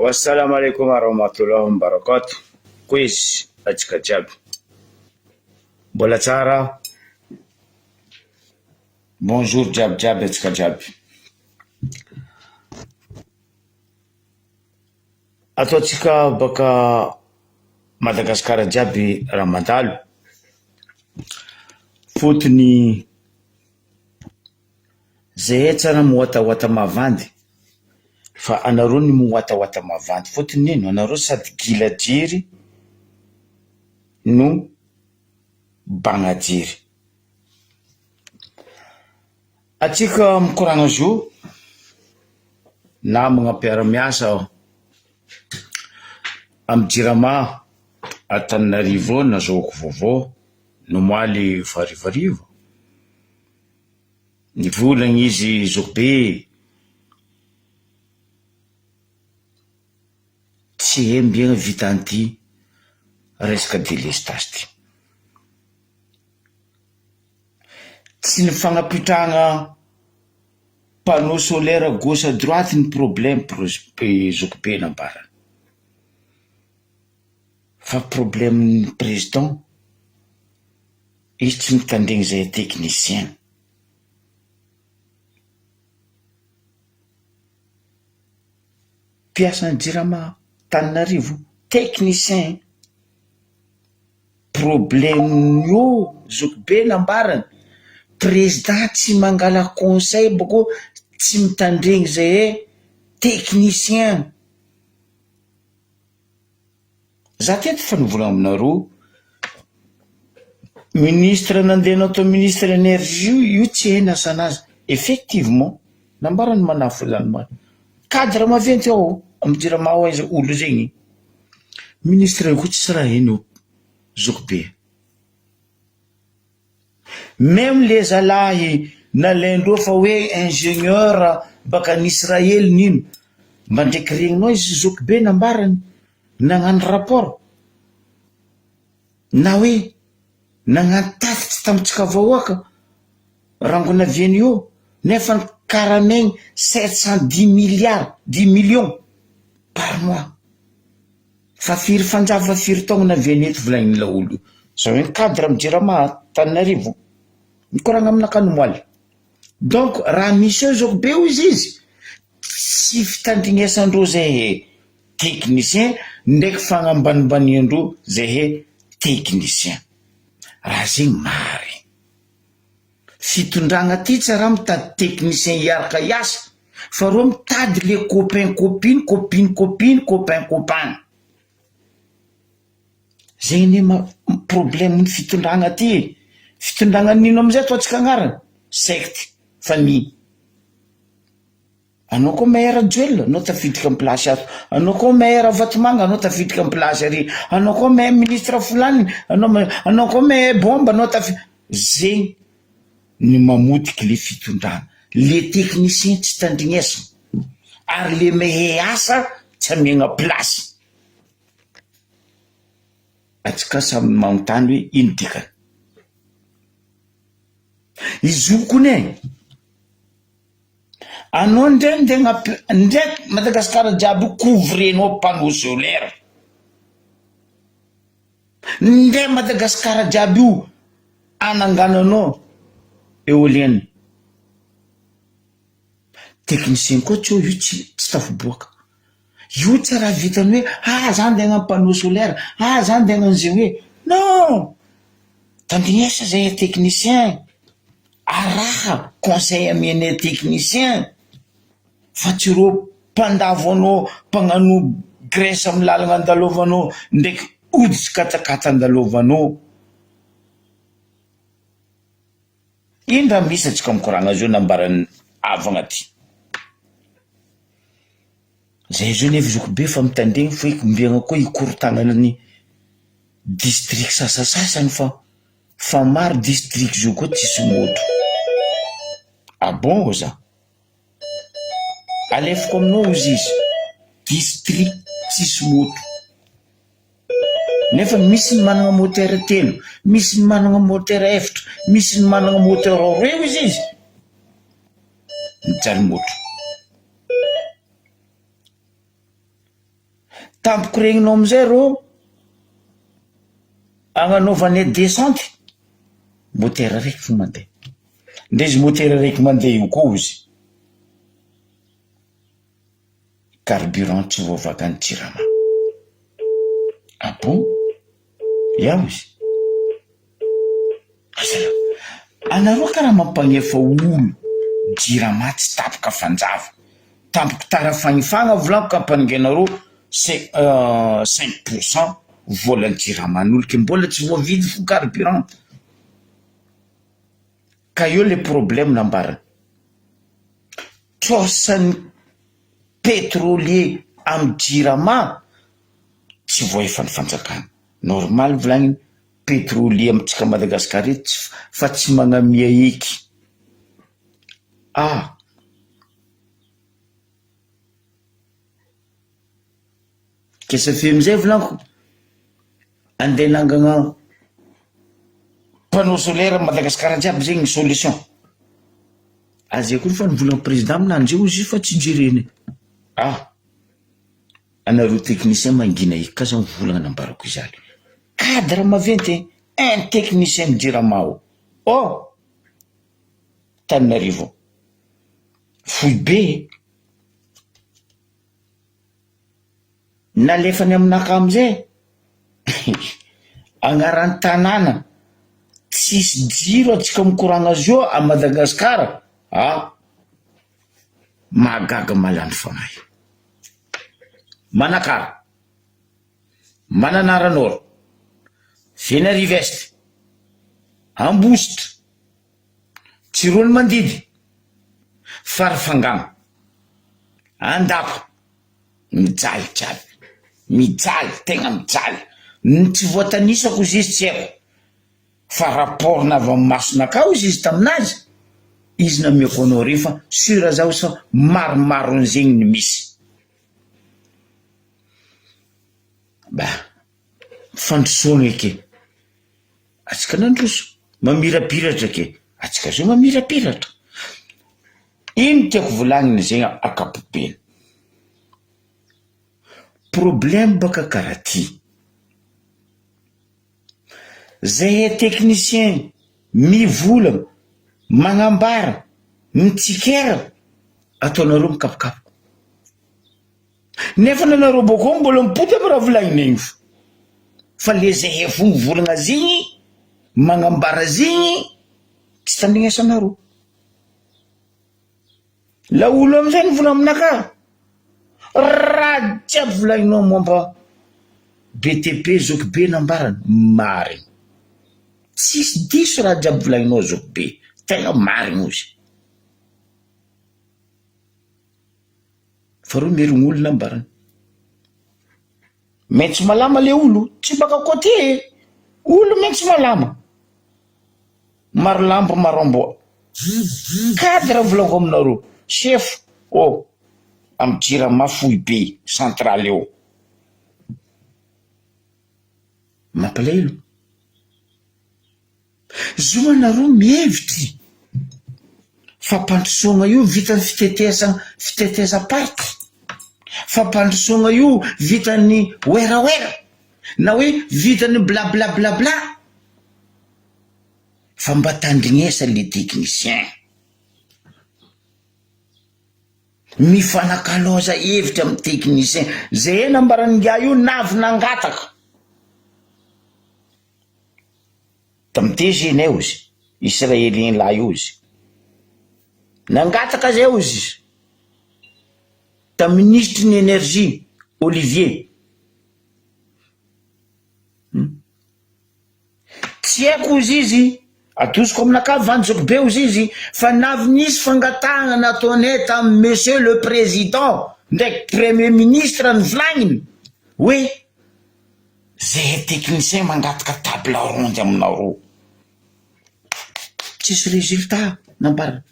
Wassalamu alaikum warahmatullahi wabarakatuh. Quiz atsika jiaby. Mbola tsara. Bonjour jiaby atsika jiaby. Ataotsika baka Madagasikara jiaby raha mandalo. Fotony zay tsara mihoatahoata mavandy. Fa anareo ny mihoatahoata mavandy. Fotony ino? Anareo sady gilajiry no bagnajiry. Atsika mikoragna zo namagna mpiara-miasa amin'ny Jirama Antananarivo nazahoako vaovao nomaly varivarivo. Nivolagna izy Zobe tsy hembiagna vitanty resaka délestage ty. Tsy ny fagnapitrahana panneau solaire gauche à droite ny problème Zobe nambarana. Fa problème ny président izy tsy mitandregny zay technicien. Mpiasan'ny Jirama Antananarivo technicien. Problème io Zobe nambarana. Président tsy mangala conseil boko tsy mitandregny zay technicien. Za teto fa nivolagna aminareo ministre nandeha atao ministre énergie io tsy hay nasanazy. Effectivement nambarany manafo zany marina. Cadre maventy ao amin'ny Jirama ao izy olo zegny. Ministre io tsy raha ino Zobe. Même les zalahy nalaindreo fa hoe ingénieur baka n'Israël nino mba ndraiky regninao izy Zobe nambarany nagnano rapport na hoe nagnano tafitsy tamitsika vahoaka rangona viany io nefa ny karamegny 710 milliards 10 millions par mois. Fa firy fanjava firy taogno na viany eto volagnin'ny laolo. Zao hoe cadre amin'ny Jirama Antananarivo mikoragna aminaka nomoaly. Donc raha misy eo Zobe io izy tsy fitandrignesandreo zay technicien ndraiky fagnambanimbaniandreo zay technicien. Raha zegny mary. Fitondragna ty tsy raha mitady technicien hiaraka hiasa fa reo mitady le copain copine copain. Zegny problème ny fitondragna ty. Fitondragna nino amizay ataotsika agnarany? Secte, famille. Anao koa maire Joel, anao tafiditra amin'ny place ato. Anao koa maire Vatomanga, anao tafiditra amin'ny place ary. Anao koa maire ministre fulani, anao koa maire bomba, anao tafiditra. Zegny ny mamotiky le fitondragna. Le technicien tsy tandrignesana. Ary le mehe asa tsy amiagna place. Atsika samy magnontany hoe ino dikany. Izy io kone anao ndraiky Madagasikara jiaby couvrenao panneau solaire. Ndray Madagasikara jiaby io anangananao éolienne. Technicien koa tsy io tsy tafiboaka. Io tsy raha vitany hoe zany ndeha hagnano panneau solaire, zany ndeha hagnano zay hoe non. Tandrignesa zay technicien. Araha conseil amianay technicien. Fa tsy reo mpandavo anao mpagnano graisse amin'ny lalagna andalovanao ndraiky oditsy katakata andalovanao. Ino raha misy atsika mikoragna zao nambarany avagna ty. Zay zao nefa Zobe fa mitandregny fa mbiagna koa ikorotagnana ny district sasasasany fa maro district zao koa tsisy moto. Ah bon za? Alefako aminao izy district tsisy moto. Nefa misy ny managna moteur telo, misy ny managna moteur efatra, misy ny managna moteur roa izy. Mijaly moto. tampoko regninao amizay rô agnanaovane descente motera raiky fo mandeha ndre izy motera raiky mandeha io koa izy carburant tsy voavakany jirama bon iaho izy anareo karaha mampagnefa olo jirama tsy tapoka fanjava tampoko tara fagnifagna volako ka ampanengenareo 5% volany jiraman'olo ke mbola tsy voavidy fo carburant ka io le problème nambarany trosan'ny pétrolier amy jirama tsy voaefany fanjakana normal volagny pétrolier amitsika Madagasikara eto fa tsy magnamia eky kesa fe amizay volako andeha nangagna panneau solaire Madagasikara jiaby zegny solution azy koa fa nivolagny président aminandry io izy fa tsy jereny anareo technicien mangina eky ka za mivolagna nambarako izany cadre maventy un technicien mijirama Tananarivo foy be nalefany aminaka amizay agnarany tanàna tsisy jiro atsika mikoragna azy io a Madagasikara magaga malany fanahy Manakara Mananaranoro Venarive Est Ambositra Tsirony Mandidy Farafangana Andako mijaly tegna mijaly tsy voatanisako izy tsy haiko fa rapport na avy amin'ny masona akao izy taminazy izy namiako anao rehefa sura zaho sa maromaro an'izegny ny misy fandrosoana eke atsika nandroso mamirapiratra ke atsika zo mamirapiratra ino tiako volagnina zegny akapobeny problème baka karaha ty zay technicien mivolagna magnambara mitsikera ataonareo mikapokapoka nefa nanareo boko mbola mipoty aby raha volagnina igny fa le zay fo mivolagna zigny magnambara zigny tsy tandrignesanareo la olo amizay nivolagna aminaka raha jiaby volagninao momba BTP zoky be nambarany mariny tsisy diso raha jiaby volagninao zoky be tegna mariny ozy fa ro merigny olo nambarany maintsy malama le olo tsy baka côté olo maintsy malama maro lambo maro amboa cadre volako aminareo chef amy jirama foy be central eo mampalahelo zoanareo mihevitry fampandrosoagna io vitany fitetesa party fampandrosoagna io vitany oera na hoe vitany blablabla fa mba tandrignesa le technicien mifanakaloza hevitra amy technicien zay nambaran'nga io navy nangataka tamitezy eo izy israelien lahy io izy nangataka zay izy ta ministre ny énergie Olivier tsy haiko izy atosiko aminaka vanjoko be izy fa navy nisy fangatahana nataonay tamy monsieur le président ndraiky premier ministre ny volagniny hoe zay technicien mangataka table ronde aminareo tsisy résultat nambarana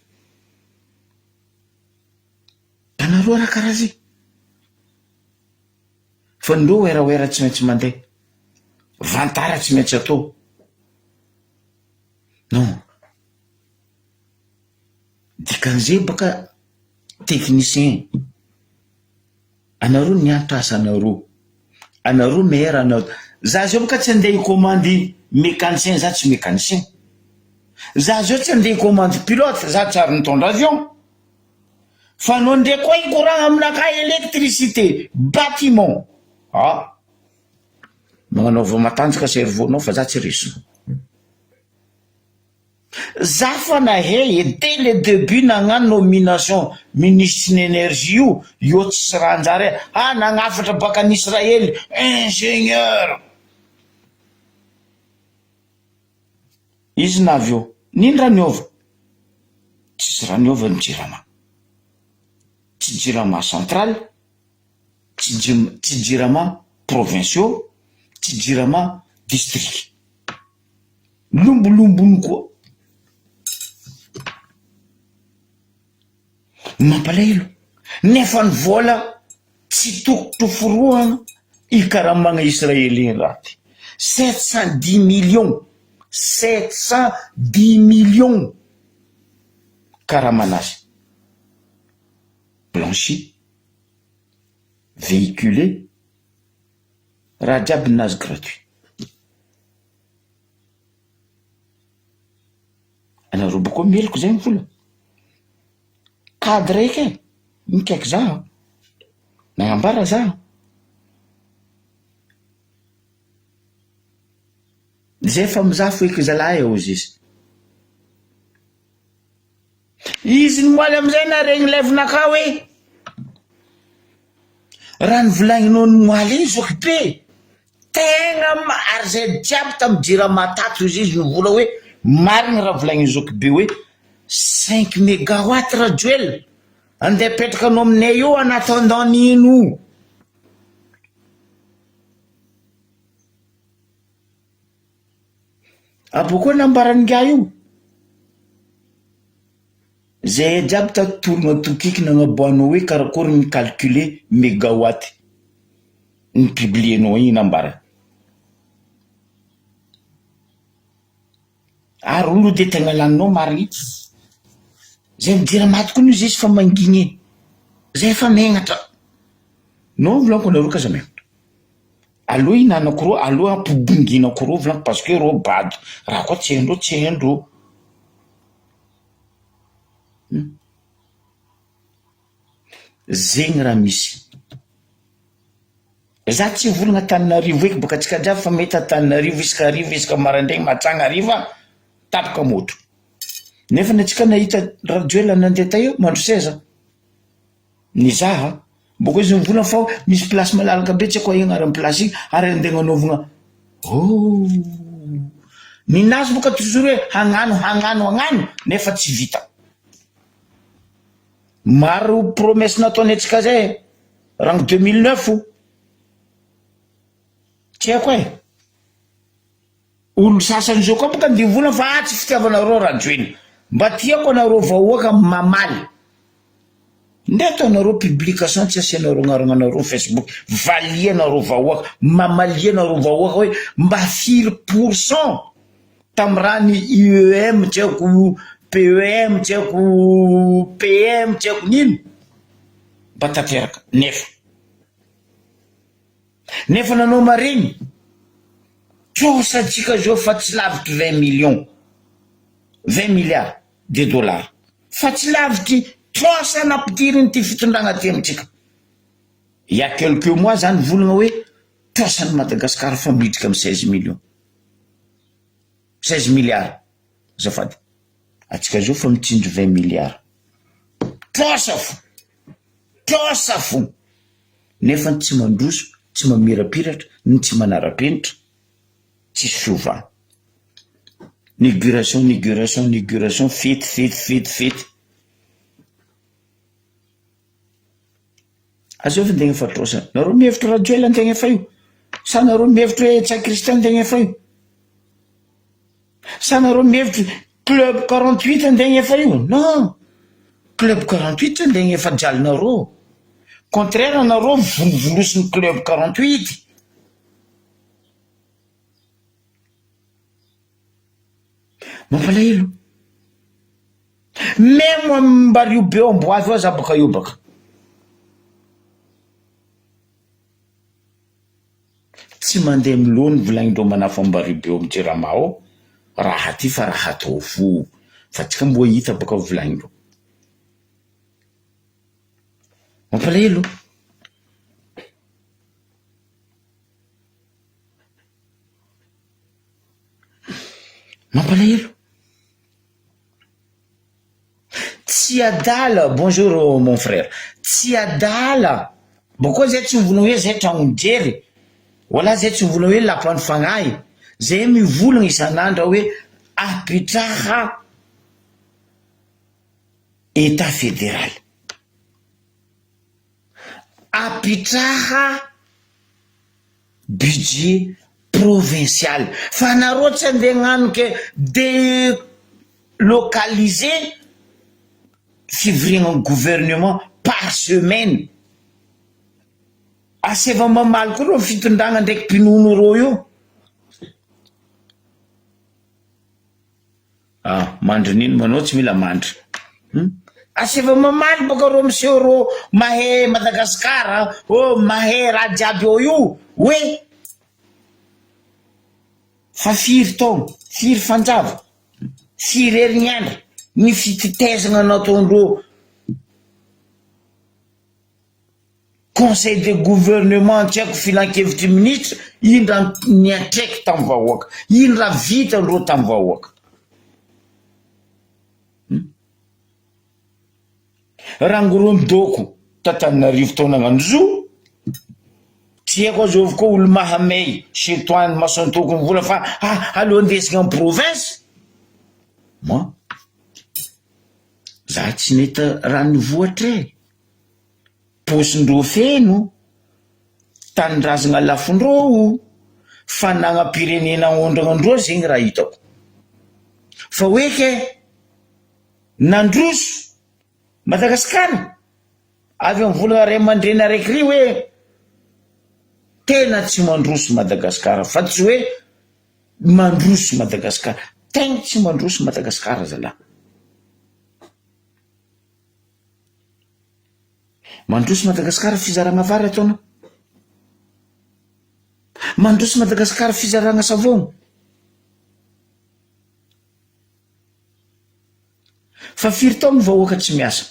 tanareo raha karaha zay fa ndreo oera tsy maintsy mandeha vantara tsy maintsy atao non dikan'izay baka technicien anareo nianatra asanareo anareo meilleur anao za zao boka tsy andeha hikomandy mécanicien za tsy mécanicien za zao tsy andeha hikomandy pilote za tsy ary mitondra avion fa anao ndray koa hikoragna aminaka électricité bâtiment magnanaova matanjaka cerveau-nao fa za tsy resona za fa nahe dès le début nagnano nomination ministre n'énergie io tsy ranjary nagnafatra baka an'Israël ingénieur izy navy eo nino raha niova tsisy raha niova ny Jirama tsy Jirama central tsy Jirama provinciaux tsy Jirama district lombolombony koa mampalahelo nefa ny vola tsy tokotoforoana ikaramagna israélien raty 710 millions 710 millions karamanazy blanchi véhiculé raha jiaby nazy gratuit anareo bokoa meloko zay mivola cadre raiky mikaiky za nagnambara za zay fa mizaha foiky zalahy eo izy ny moaly amizay na regny levinaka hoe raha nivolagninao ny moaly izy occupé tegna ary zay jiaby tamy Jirama tato izy nivola hoe marigny raha volagnin'izy occupé hoe 5 mégawatts rajoel andeha petraka anao aminay io anatandao nino abokoa nambarany ga io zay jiaby tatorona tokiky nagnaboanao hoe karakory micalculer mégawatt ny publienao iny nambarany ary olo de tegna laninao marigny zay midira maty koa izy fa mangigny zay fa megnatra no volanko anareo kaza megnatra aloha hinanako ro aloha ampobonginako ro volanko parce que ro bado raha koa tsy hendro zegny raha misy za tsy volagna Tananarivo eky baka tsika jiaby fa mety Tananarivo isaka maraindraigny matragna hariva tapaka moto nefa natsika nahita rajoela nandeha taio mandro seza nizaha boko izy mivolagna fa misy place malalaka be tsy ako iagnaran'ny place igny ary andeha anaovagna ninazy boka toujours hoe hagnano nefa tsy vita maro promesse nataony atsika zay rango 2009 tsy haiko olo sasany zao koa boka ndivolagna fa tsy fitiavanareo rajoeny mba tiako anareo vahoaka mamaly nde ataonareo publication tsy asianareo gnaragnanareo Facebook valianareo vahoaka mamalianareo vahoaka hoe mba 4% tamy raha ny IEM tsy haiko PEM tsy haiko PM tsy haiko nino mba tateraka nefa nanao maregny tosatsika zao fa tsy lavitry 20 milliards de dollars fa tsy lavitry tosa nampidiriny ty fitondragna ty amitsika il y a quelques mois zany volagna hoe tosany Madagascar fa midriky amy 16 millions 16 milliards zafady atsika zao fa mitindry 20 milliards tosa fo nefa tsy mandroso tsy mamirapiratra ny tsy manarapenitra tsy fiovana inauguration fety azo fa ndegna fatrosa nareo mihevitra rajoela antegna efa io sa nareo mihevitra hoe Tsakristien antegna efa io sa nareo mihevitra club 48 antegna efa io non club 48 antegna efa jalinareo contraire anareo volovolosiny club 48 mampalahelo même mbary io be amboavy ao za baka io baka tsy mandeha milony volagnindreo manafambaribe eo amin'ny Jeramao raha ty fa raha atao fo fa tsika mbo hita baka volagnindreo mampalahelo mampalahelo tsy adala bonjour mon frère tsy adala bokoa zay tsy mivolagna hoe zay tragnojery wala zay tsy mivolagna hoe lapany fagnahy zay mivolagna isan'andra hoe apitraha état fédéral apitraha budget provincial fa nareo tsy andeha gnano ke délocaliser fivoriagna gouvernement par semaine aseva mamaly koa reo fitondragna ndraiky mpinono reo io mandry nino manao tsy mila mandry aseva mamaly baka reo monsieur reo mahay Madagasikara mahay raha jiaby eo io hoe fa firy taogno firy fanjava firy herignandro ny fititezagna nataondreo conseil de gouvernement tsy haiko filan-kevitry ministre ino raha niantraiky tamin'ny vahoaka ino raha vitandreo tamin'ny vahoaka raha ngorondoko tatanarivo taona agnano tsy haiko azo avy koa olo mahamay chetoany masantoko mivola fa aloha andesina amin'ny province moi za tsy nahita raha nivoatra posindreo feno tanindrazagna lafindreo fanagna-pirenena ondragnandreo zegny raha hitako fa hoe ke nandroso Madagasikara avy amin'ny volagna ray aman-dreny araiky ry hoe tena tsy mandroso Madagasikara fa tsy hoe mandroso Madagasikara tegna tsy mandroso Madagasikara zalahy mandroso Madagasikara fizaragna vary ataona mandroso Madagasikara fizaragna savogno fa firy taogno vahoaka tsy miasa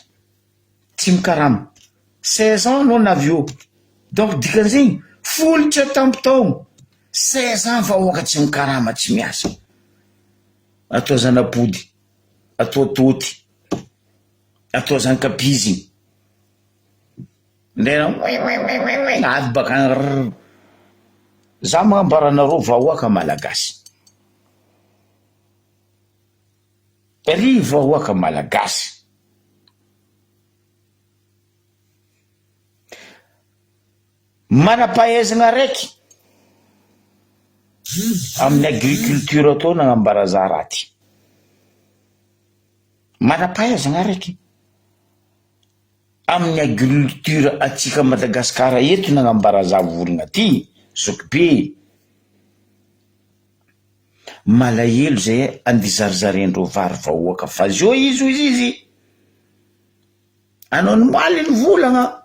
tsy mikarama 16 ans no navy eo donc dikan'izegny folitra tampitaogno 16 ans vahoaka tsy mikarama tsy miasa atao zanapody atao toty atao zankapizigny ndena avy baka za magnambaranareo vahoaka malagasy ry vahoaka malagasy manam-pahaizagna raiky amin'ny agriculture atao nagnambara za raha ty manam-pahaizagna raiky amin'ny agriculture atsika Madagasikara eto nagnambara za vorogna ty zokibe malahelo zay andizarizarendreo vary vahoaka fa zio izy anao nomaly ny volagna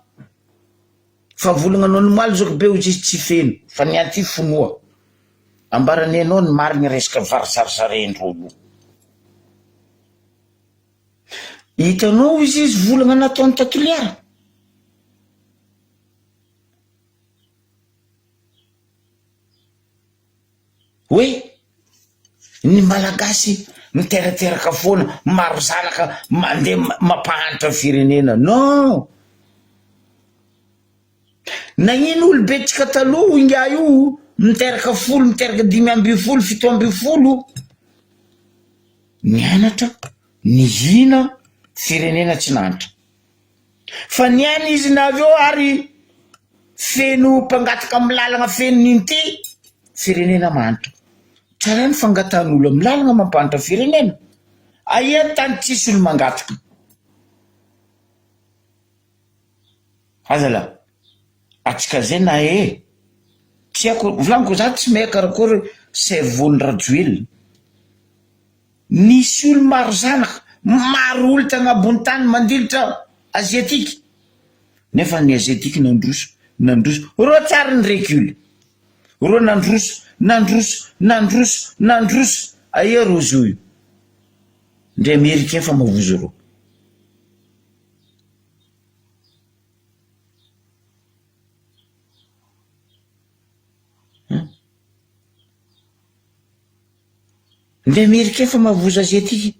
fa volagna anao nomaly zokibe izy tsy feno fa nianty fonoa ambarany anao ny marigny resaka vary zarizarendreo io hitanao izy volagna nataony tatoliara hoe ny malagasy miterateraka foana maro zanaka mandeha mampahanitra firenena non nagnino olobe tsika taloha inga io miteraka folo miteraka 5 fito amby folo nianatra nihina firenena tsy nanitra fa niany izy navy eo ary feno mpangataka amin'ny lalagna feno ninty firenena manitra tsara ny fangatan'olo amin'ny lalagna mampanitra firenena aia tany tsisy olo mangataka azala atsika zay na tsy haiko volaniko za tsy mahay karakory cerveau-ny rajoely nisy olo maro zanaka maro olo tagnabony tany mandilitra aziatika nefa ny aziatika nandroso ro tsara ny recule ro nandroso aia rozy io ndre américain fa mavozo ro ndre américain fa mavozo aziatika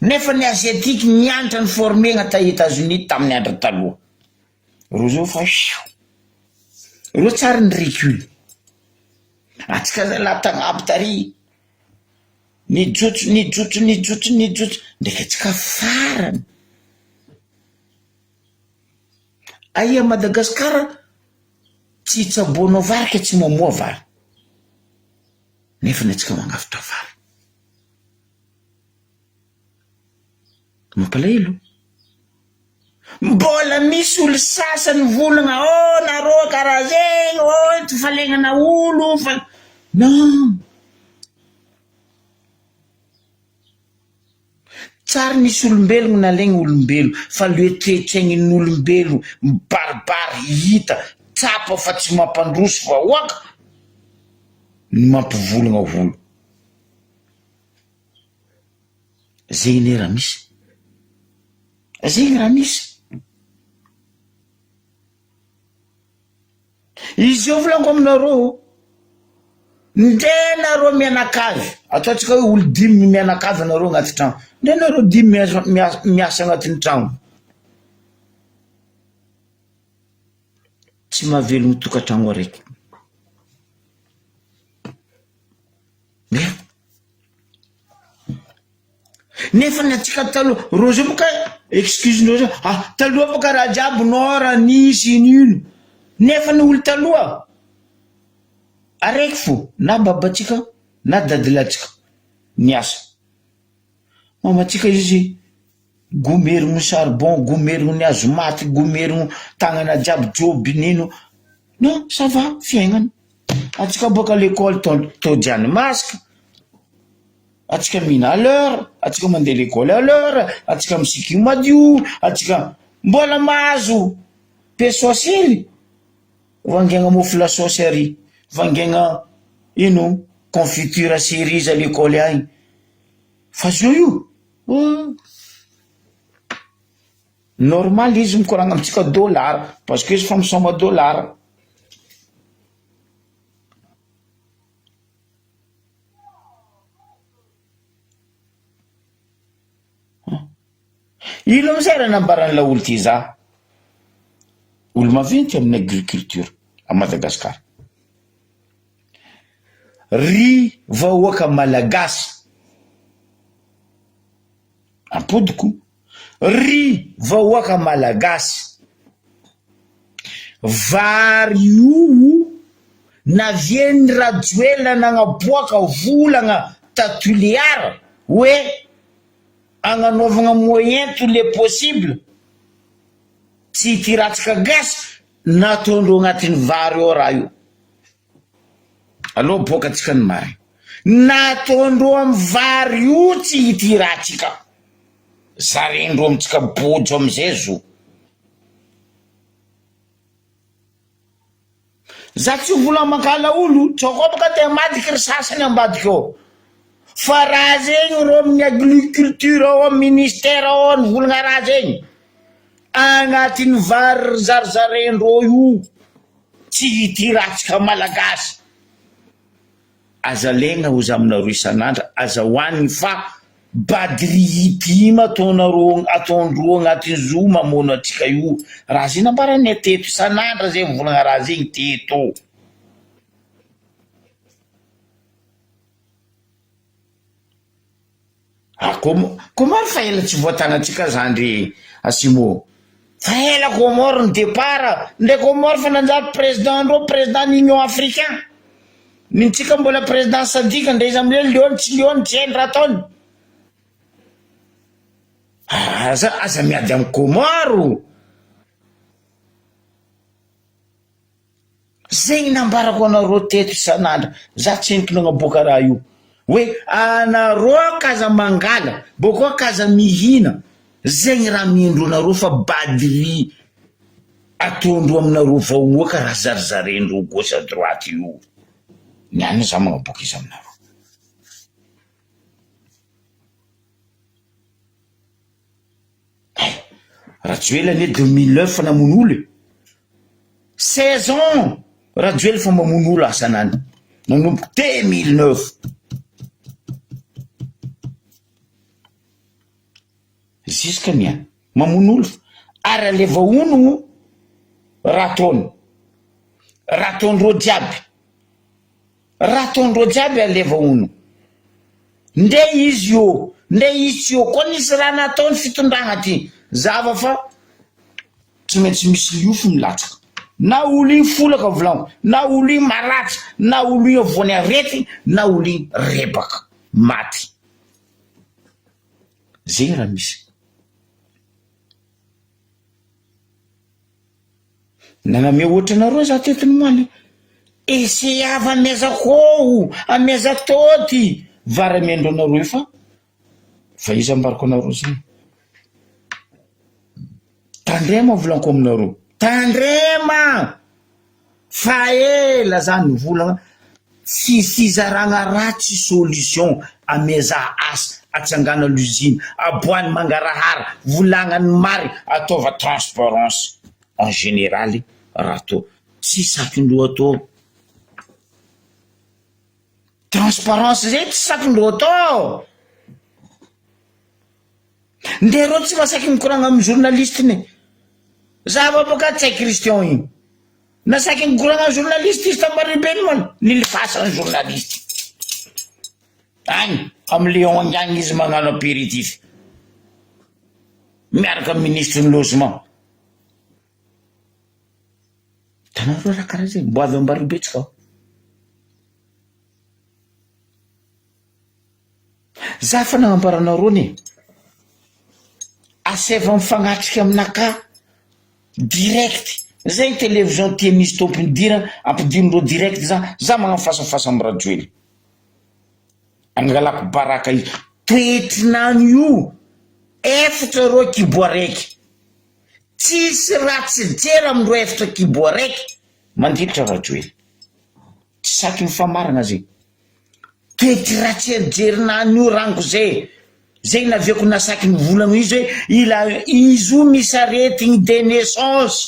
nefa ny aziatika nianatra ny formegna ta États-Unis tamin'ny andro taloha ro zao fa ro tsara ny recul atsika zalahy tagnaby tary nijotso ndreka atsika farany aia Madagasikara tsy hitsaboanao vary ka tsy mamoa vary nefa ny atsika mangavitra vary mampalahelo mbola misy olo sasany volagna nareo karaha zegny ty falegnana olo fa non tsara nisy olombelogno nalegny olombelo fa loetretraign'olombelo mibaribary hita tsapa fa tsy mampandroso fa oaka ny mampivolagna volo zegny raha misy zegny raha misy izy eo volaniko aminareo nde nareo mianakavy ataotsika hoe olo 5 mianakavy nareo agnaty tragno nde nareo 5 miasa agnatin'ny tragno tsy mahavelogno tokantragno araiky nefa ny atsika taloha ro zao boka excuse-ndreo zao taloha boka raha jiaby nora nisy inino nefa ny olo taloha araiky fo na babatsika na dadilatsika niasa mamatsika izy gomerigno charbon gomerigno ny hazo maty gomerigno tagnana jiaby joby nino non ça va fiaignana atsika boka l'école todiany masika atsika mihina à l'heure atsika mandeha l'école à l'heure atsika misiky madio atsika mbola mahazo pesosily vangaigna mofo lasosy ary vangaigna ino confiture cerise à l'école agny fa zao io normal izy mikoragna amitsika dollar parce que izy fa misoma dollar ilo amizay raha nambaran'la olo ty za olo maventy amin'ny agriculture a Madagasikara ry vahoaka malagasy ampodiko ry vahoaka malagasy vary io navieny rajoela nagnaboaka volagna tatuliara hoe agnanovagna moyen tous les possible tsy hitiratsika gasy nataondreo agnatin'ny vary ao raha io aloha boka atsika ny mary nataondreo amy vary io tsy hitiratsika zarendreo amitsika bojo amizay zo za tsy vola mankala olo tsoko boka te madiky ry sasany ambadiky ao fa raha zegny ro amin'ny agriculture ao amin'ny ministère ao ny volagna raha zegny agnatin'ny vary zarizarendreo io tsy hitiratsika malagasy aza legna ozy aminareo isan'andra aza hoaniny fa badrihitimy ataondreo agnatin'ny zo mamono atsika io raha zay nambarany teto isan'andra zay volagna raha zegny teto komary fa ela tsy voatagnatsika zandry asimo fa ela komary ny départ ndre komary fa nanjary président ndreo président n'union africain nintsika mbola président sadika ndre izy amile liony tsy hainy raha ataony aza miady amy komaro zegny nambarako anareo teto isan'andra za tsy entiko nagnaboaka raha io hoe anareo kaza mangala bokoa kaza mihina zegny raha miendronareo fa badri ataondro aminareo vahoaka raha zarizarendreo gauche à droite io niany za magnaboaka izy aminareo. Rajoely ane 2009 fa namono olo 16 ans Rajoely fa mamono olo asanany nanomboka 2009 jusqu'à niany mamono olo ary aleva ono ratondro jiaby aleva ono nde izy io koa nisy raha nataony fitondragna ty zava fa tsy maintsy misy liofo milatsaka na olo iny folaka volanko na olo iny maratra na olo iny voany arety na olo iny rebaka maty zay raha misy. Naname ohatra nareo za tetiny moaly ese ava ameza koho ameza tôty vary amendro anareo fa izy ambarako anareo zay tandrema volanko aminareo tandrema fa ela zany volagna tsy fizaragna ratsy solution ameza asa atsangana l'usine aboany mangarahara volagnany mary ataova transparence en général raha to tsy sakindro atao transparence zay tsy sakindro atao ndero tsy masaky mikoragna amin'ny journaliste ne zava boka tsy hay Christian iny nasaky mikoragna amin'ny journaliste izy tamaribeny man nilifasany journaliste agny amin'ny Léon Angiagny izy magnano apéritif miaraka ministre ny logement tanareo raha karaha zay mbo avy ambaribetsika za fa nagnambaranareo ne aseva mifagnatrika aminaka direct zay télévision tia misy tompony dira ampidirindreo direct za magnano fasafasa amin'ny Rajoely angalako baraka izy toetrinany io efatra reo kibo araiky tsisy ratsy jera amindreo efatra kibo araiky mandilitra Rajoely tsy saky mifamarana zay toetry ratsy jerinany io rango zay naviako nasaky ny volagno izy hoe ila izy io misy aretigny de naissance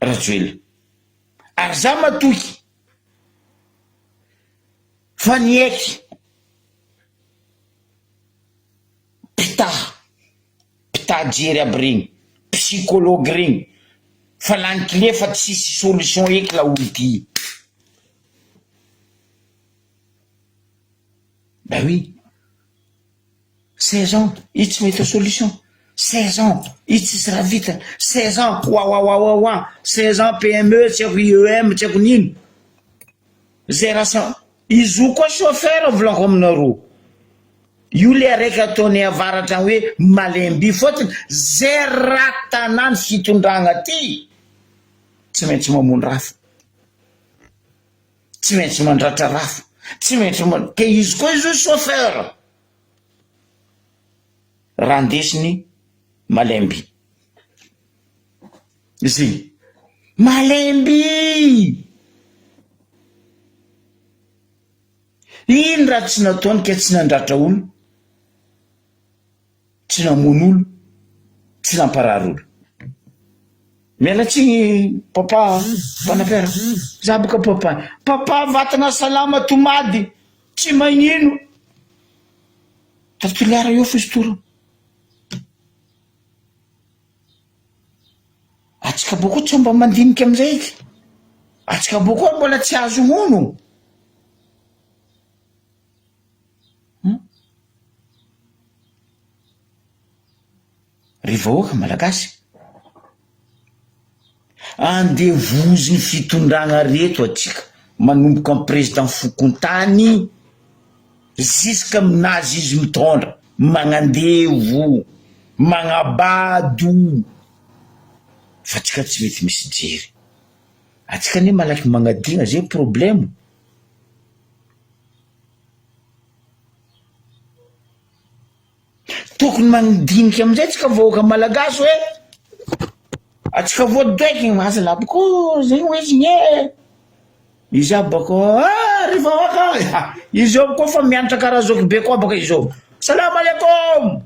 Rajoely ary za matoky fa nieky pita jery aby regny psychologue regny fa lany clé fa tsisy solution eky la olo ty ben oui 16 ans izy tsy mahita solution 16 ans izy tsisy raha vita 16 ans wa 16 ans PME tsy haiko IEM tsy haiko nino zay raha izy io koa chauffeur volanko aminareo io le araiky ataony avaratra hoe malemby fotony zay raha tanany fitondragna ty tsy maintsy mamono rafo tsy maintsy mandratra rafo tsy maintsy ke izy koa izy io chauffeur raha ndesiny malemby izy malemby iny raha tsy nataony ke tsy nandratra olo tsy namono olo tsy namparary olo mialatsiny papa panapera za boka papa vatana salama tomady tsy magnino tatoliara io fa izy toro atsika bokoa tsy mba mandinika amizay iky atsika bokoa mbola tsy azo ono rivahoaka malagasy andevozy ny fitondragna reto atsika manomboka amin'ny président fokontany ziska aminazy izy mitondra magnandevo magnabado fa atsika tsy mety misy jery atsika ne malaky magnadigna zay problème tokony magnidinika amizay tsika vahoaka malagasy hoe atsika voadoaiky maza laboko zegny hoe izy nye izy aby bako riva waka izy ao koa fa mianatra karaha zoky be koa baka izy ao salam alaikum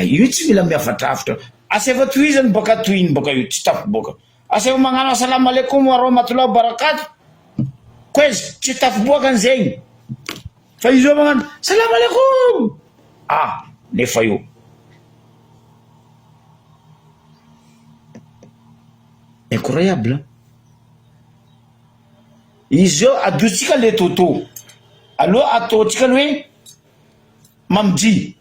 io tsy mila miafatrafitra asefa toizany baka toiny baka io tsy tafi boka asefa magnano assalamu alaikum wa rahmatullahi wa barakatuh koez tsy tafi boka an'zegny fa izy ao magnano salam alaikum nefa io incroyable izy ao adotsika le toto aloha ataotsika hoe mamji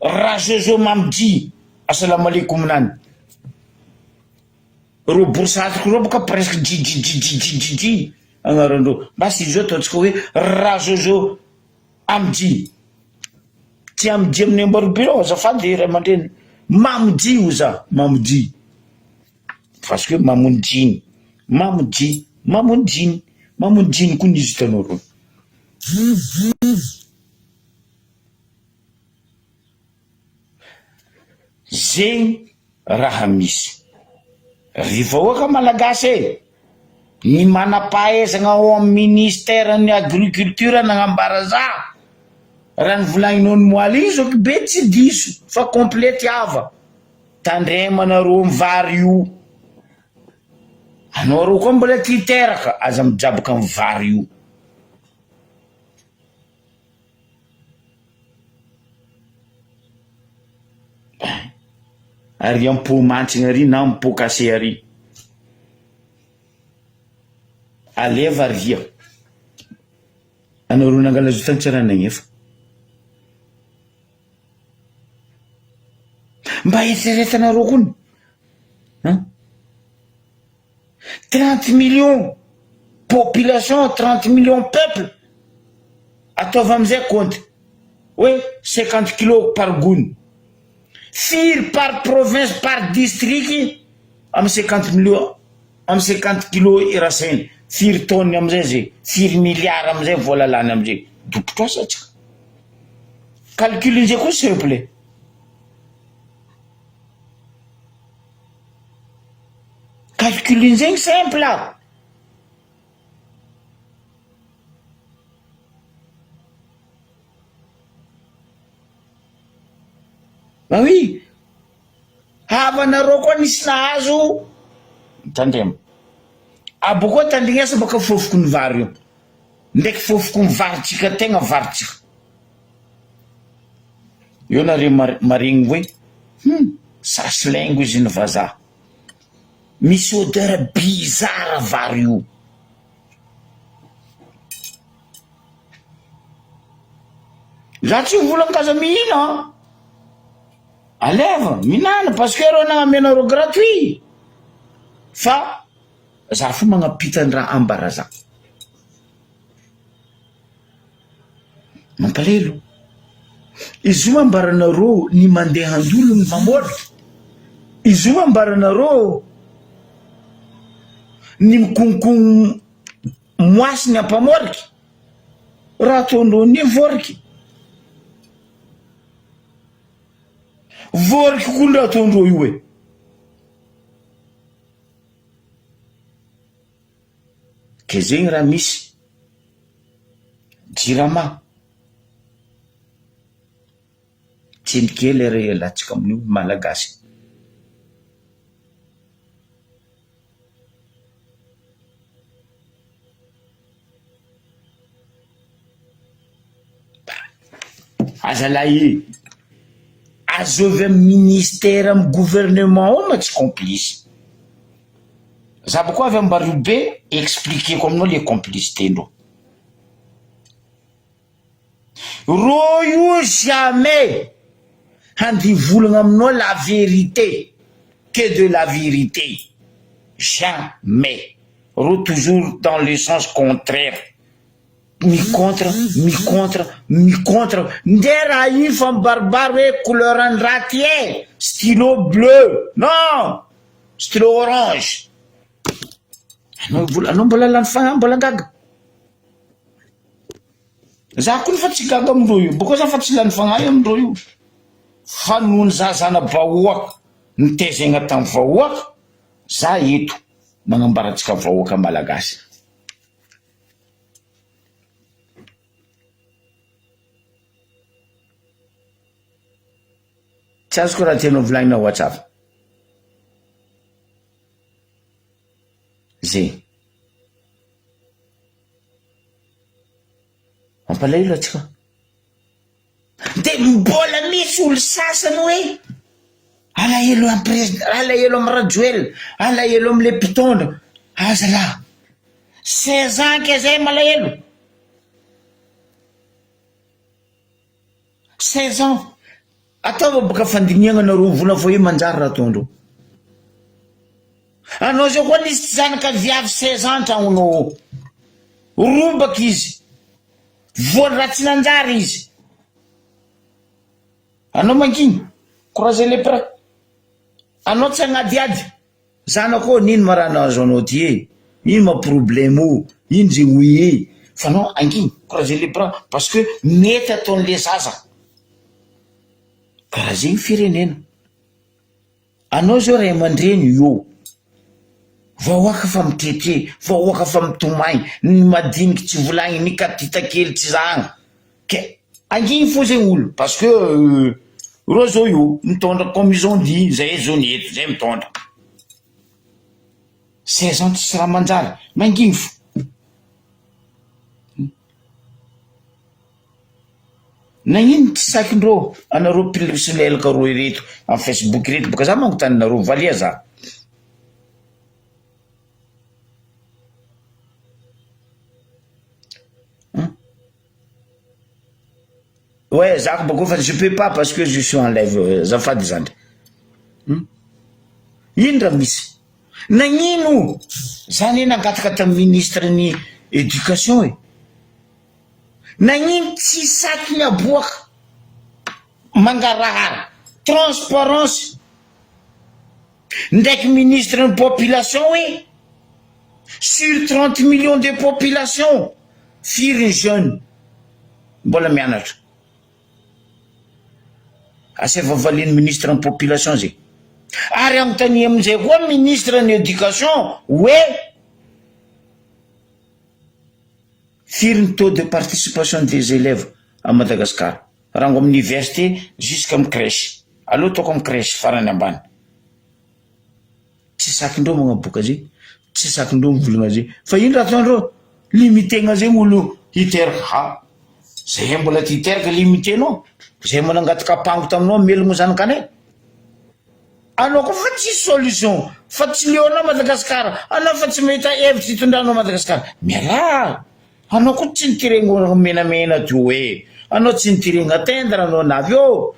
razozo mamji assalamu alaikum nany ro borsatiko ro boka presque ji agnarandro basi izy ao ataotsika hoe razozo amji tsy amji amin'ny ambarobiro azafady ray aman-dreny mamji io za mamji parce que mamonjiny mamonjiny koa nizy tanao ro zegny raha misy riva oaka malagasy ny manam-pahaizagna ao amin'ny ministère ny agriculture nagnambara za raha ny volagninao ny moaly io zao be tsy diso fa complete ava tandremanareo ny vary io anao reo koa mbola ty teraka aza mijaboka amin'ny vary io ary ampo mantsina ary na ampo kase ary aleva ria anao reo nangalazo tany tsaranagnefa mba eritreretanareo kony 30 millions population 30 millions peuple ataova amizay compte oui 50 kilos par goutte firy par province par district am 50 millions am 50 kilos iraseny firy tonne amizay zay firy milliards amizay vola lany amizay dopotroasa tsika calcul nzay koa simple calcul nzegny simple bah oui havanareo koa nisy nahazo tandrema abokoa tandrignasa baka fofoko ny vary io ndraiky fofoko ny varitsika tegna varitsika io nare marigny hoe sasilaingo izy ny vazaha misy odeur bizarre vary io za tsy volan-kaza mihina aleva minana parce que reo nagnamenareo gratuit fa za fo magnapita ny raha ambaraza mampalelo izy io mambaranareo ny mandeha andolo ny mamôriky izy io mambaranareo ny mikonikony moasy ny ampamôriky raha ataondreo ny vôriky vôriky koa ny raha ataondreo io e ke zegny raha misy jirama tsenykely re alatsika amin'io malagasy azalahy azovy amy ministère amy gouvernement ao ma tsy complice za bokoa avy ambario be expliqueko aminao le complicité-ndreo ro io jamais handivolagna aminao la vérité que de la vérité jamais ro toujours dans le sens contraire mi-contre nde raha iny fa mibaribary hoe couleur an-draha ty e stylo bleu non stylo orange anao mbola lany fagna mbola gaga za koa fa tsy gaga amindreo io boka za fa tsy lany fagnahy amindreo io fa noho ny zazana vahoaka nitezegna tamin'ny vahoaka za eto magnambaratsika vahoaka malagasy. Tsy azoko raha tianao volagnina WhatsApp zay mampalahelo atsika de mbola misy olo sasany hoe alahelo amin'ny président, alahelo amin'ny rajoel, alahelo am'le mpitondra. Aza lahy 16 ans ke zay malahelo 16 ans ataova baka fandiniagna nareo vola vo hoe manjary raha ataondreo. Anao zao koa nisy zanaka viavy 16 ans tragnonao robaka izy voany raha tsy nanjary izy. Anao manginy croiser les bras, anao tsy agnadiady zanako nino marana azo anao ty e, ino ma problème o, ino zay oe e, fa anao anginy croiser les bras parce que mety ataon'le zaza. Karaha zegny firenena. Anao zao ray aman-dreny io vahoaka fa mitretre, vahoaka fa mitomagny, ny madiniky tsy volagny, ny katita kely tsy zahagna ke anginy fo zegny olo parce que reo zao io mitondra comme ils ont dit zay zao ny eto zay mitondra 16 ans tsy raha manjary manginy fo. Nagnino tsy sakindreo anareo pilosilelaka ro ireto amin'ny Facebook reto baka za magnotaninareo valia za. Ouais, Zach, je peux pas parce que je suis en live. Zafady zany. Indra misy. Nagnino? Zany nangataka tamin'ny ministre ny éducation e. Nagnino tsy saky aboaka mangarahara transparence ndraiky ministre ny population e sur 30 millions de population firy jeune mbola mianatra. Asa vavaliny ministre ny population zay. Ary agnontany amin'izay koa ministre ny éducation hoe firy ny taux de participation des élèves à Madagascar. Raha ngo amin'ny université jusqu'à amin'ny crèche. Aloha ataoko amin'ny crèche farany ambany. Tsy sakindreo magnaboaka zay, tsy sakindreo mivolagna zay. Fa ino raha ataondreo? Limitena zegny olo hiteraka. Ha, zay mbola ty hiteraka limitenao. Zay manangataka pango taminao melogno zanakanay. Anao ko fa tsy solution, fa tsy leona Madagascar. Anao fa tsy mahita hevitra hitondranao Madagascar. Miala. Anao ko tsy nitiregno menamena teo e. Anao tsy nitiregno atendre anao navy eo.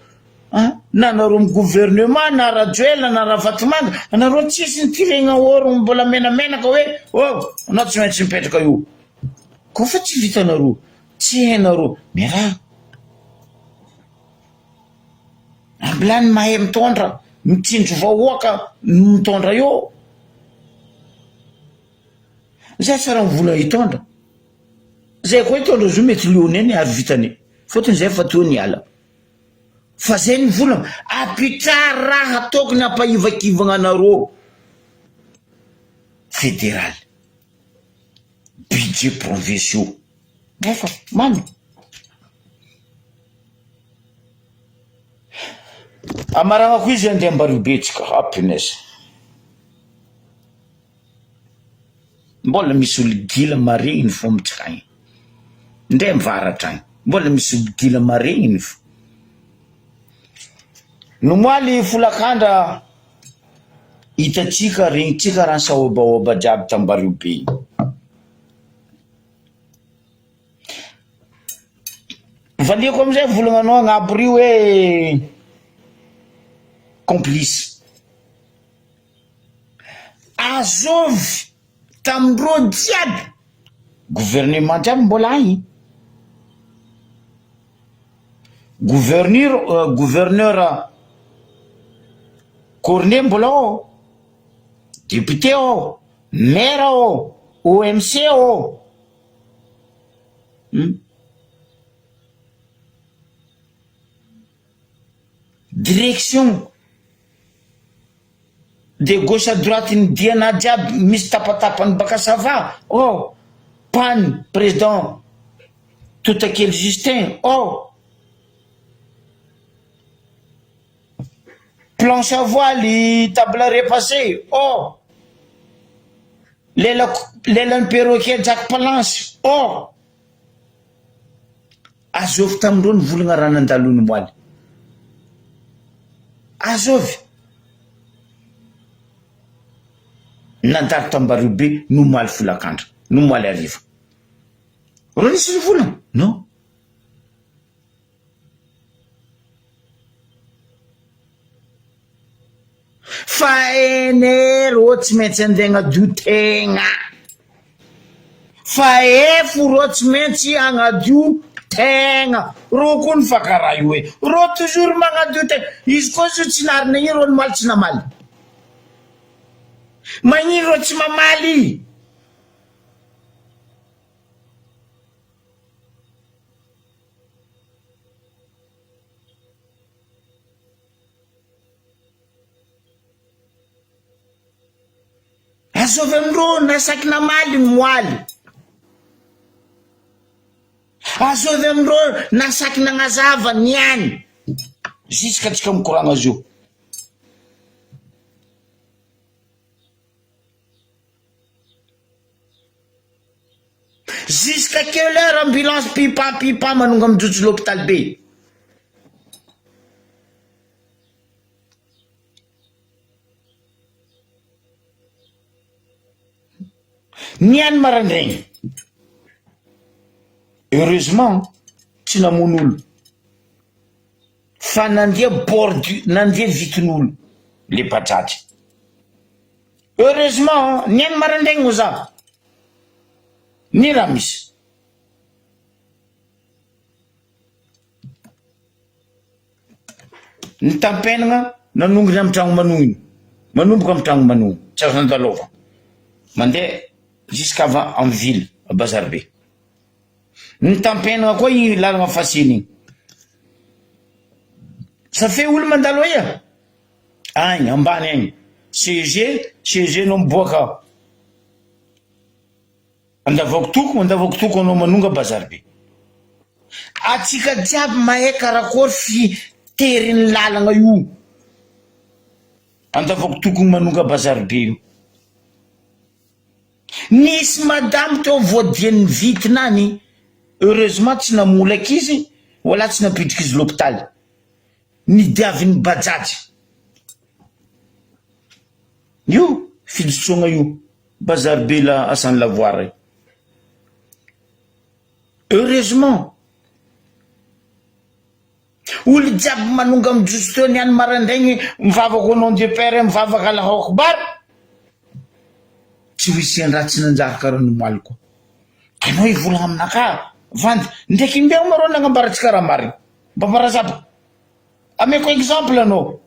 Na nareo amin'ny gouvernement na rajoel na Ravatomanga, anareo tsisy nitiregna oro mbola menamenaka hoe oh, anao tsy maintsy mipetraka io. Ko fa tsy vitanareo, tsy hainareo. Miala. Ambilany mahay mitondra, mitindro vahoaka mitondra io. Zay tsara mivola hitondra. Zay koa hitondra zo mety leoneny ary vitany. Fotony zay fa toa niala. Fa zay ny vola apitra raha tokony ampahivakivagna anareo. Fédéral. Budget provinciaux. Nefa, mamy. Amaragna koa izy andeha Ambalovetsika. Ah, punaise. Mbola misy olo gila maregniny fo mitsikagny. Ndray mivaratra agny. Mbola misy olo gila maregniny fo. Nomaly folakandra hitatsika regnitsika raha sahobahoba jiaby tambarobe. Valiako amizay volagnanao agnabo rio hoe complice. Azovy tamindreo jiaby gouvernement jiaby mbola agny. Gouverneur Cornet mbola ao, député ao, maire ao, OMC ao. direction de gauche à droite ny diana jiaby misy tapatapany baka sava panne président Totakely Justin planche à voile table repassé lelan'ny perroquet Jack Palance azovy tamindreo ny volagna raha nandalony moaly azovy nandalo tambarobe no maly folakandra no maly ariva ro nisy ny volana non fa ene ro tsy maintsy andeha agnadio tegna fa efo ro tsy maintsy agnadio tegna ro koa ny fakaraha io hoe ro toujours magnadio tegna izy koa zo tsy narina iny ro ny maly tsy namaly magnino ro tsy mamaly azovy amindreo nasaky namaly ny moaly azovy amindreo nasaky nagnazava ny any jusqu'à tsika mikoragna azy io jusqu'à quelle heure ambulance pipa manonga amijotso l'hôpital be ny any marandraigny heureusement tsy namon'olo fa nandeha vitin'olo le bajaty heureusement ny any marandraigny mo za ny raha misy ny tampenagna nanongony amin'ny tragno manogny manomboka amin'ny tragno manogny tsy azo nandalova mandeha jusqu'avant en ville à Bazarbe ny tampenagna koa i lalagna fasiny igny ça fait olo mandalo ia agny ambany agny CG no miboaka andavako toko anao manonga Bazarbe atsika jiaby mahay karakory fiteriny lalagna io andavako toko manonga Bazarbe io nisy madame teo voadian'ny vitinany heureusement tsy namolaka izy wala tsy napitriky izy l'hôpital nidiavin'ny bajaji io fiditsoagna io Bazarbe la Assane Lavoire heureusement olo jiaby manonga amijotso teo niany marandraigny mivavaka au nom de père mivavaka Allahu Akbar tsy hoisy andraha tsy nanjary karaha ny moaly koa anao ivolagna aminaka vandy ndraiky mbeo mareo nagnambaratsika raha marina mba marazaba ameko exemple anao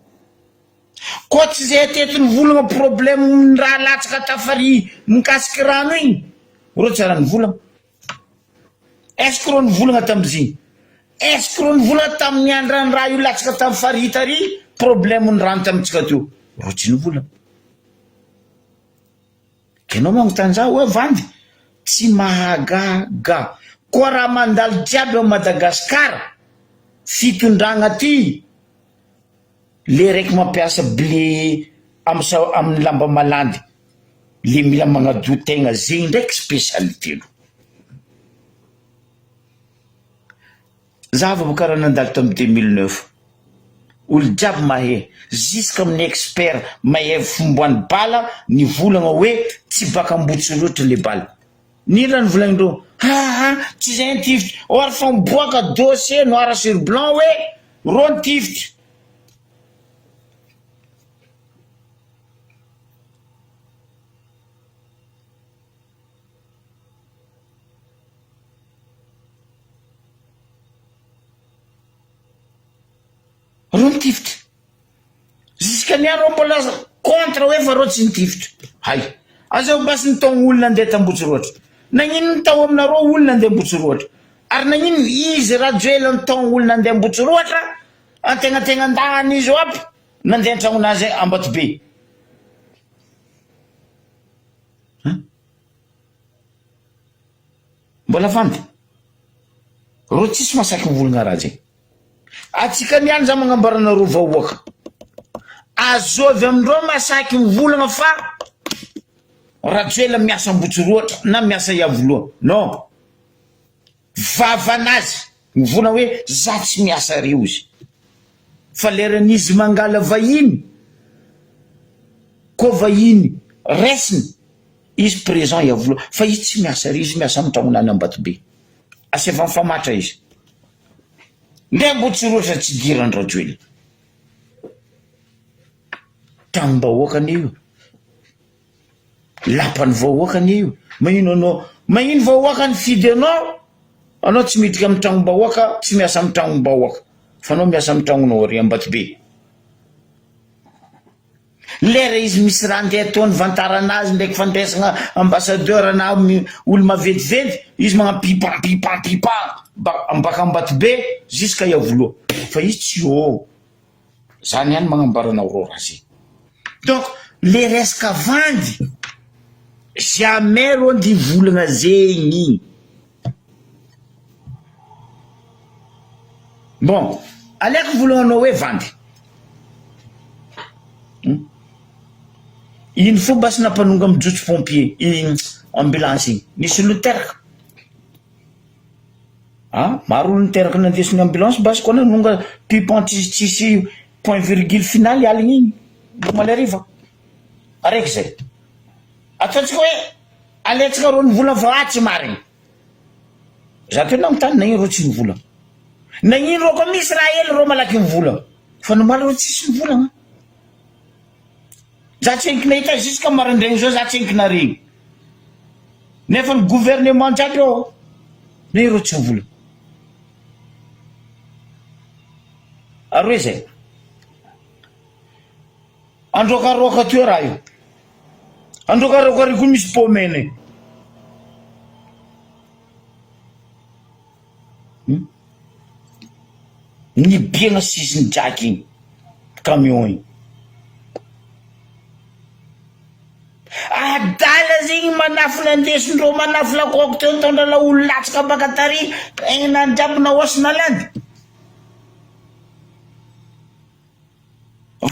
koa tsy zay atetiny volagna problème ny raha latsaka tafary mikasiky rano igny ro tsara ny volagna est-ce que ro ny volagna tamiziny est-ce que ro ny volagna tamin'ny andra ny raha io latsaka tafary tary problème ny rano tamitsika teo ro tsy ny volagna kenao magnontany za hoe vandy tsy mahagaga koa raha mandalo jiaby ao Madagasikara fitondragna ty le raiky mampiasa blé amin'ny lamba malandy le mila magnadio tegna zegny ndraiky spécialité lo zava bokaraha nandalo tamin'ny 2009 olo jiaby mahay jusqu'à amin'ny expert mahay fomboany bala ny volagna hoe tsy baka ambotsy loatra le bala nila ny volagnindreo tsy zay ntifitra or fa miboaka dossier noir sur blanc hoe ro ntifitra ro ntifitra jusqu'à niandro mbola contre hoe fa ro tsy nitifitra hay aza basy nitao olona andeha tambotsy roatra nagnino nitao aminareo olona andeha ambotsy roatra ary nagnino izy rajoela nitao olona andeha ambotsy roatra antegnategna andahany izy aby nandeha an-tragnonazy Ambatobe. Mbola vandy ro tsisy masaky mivolagna raha zay. Atsika niany za magnambarana ro vahoaka azovy amindreo masaky mivolagna fa rajoela miasa ambotsyroatra na miasa iavoloha non vavanazy mivolagna hoe za tsy miasa reo izy fa leran'izy mangala vahiny ko vahiny resiny izy présent iavoloha fa izy tsy miasa reo izy miasa am'tragnonany Ambatobe asefa mifamatra izy nde ambotsyroatra tsy dirany rajoela tagnom-bahoakany io lapany vahoakany io magnino anao magnino vahoakany fidy anao tsy miditra amin'ny tragnom-bahoaka tsy miasa amin'ny tragnom-bahoaka fa anao miasa amin'ny tragnonao ary Ambatobe. Lera izy misy raha andeha ataony vantaranazy ndraiky fandraisagna ambassadeur na olo maventiventy izy magnapipan baka Ambatobe jusqu'à iavoloha fa izy tsy zany ihany magnambaranao rô raha zay. Donc le resaka vandy jamais rô ndi volagna zegny. Bon aleko volagnanao hoe vandy ino fomba sy nampanonga mijotso pompier ambulance igny nisy olo teraka maro olo niteraka nandesiny ambulance basy koa nanonga pipan tsisy point virgule final aligny igny lomale ariva araiky zay ataontsika hoe aletsika ro nivolagna fa tsy marigny za tena mitany na ino ro tsy nivolagna na ino ro koa misy raha hely ro malaky mivolagna fa nomaly ro tsisy mivolagna za tsy enkina hita jusqu'à marandraigny zao za tsy enkina regny nefa ny gouvernement jiaby ao na iro tsy mivolagna aroe zay androkaroka teo raha io androkaroka ry koa misy pomene nibiagna sisiny draky igny camion igny adala zegny manafy nandesindreo manafy lakoko teo nitondra la olo latsaka baka tary egnina jiaby na osina landy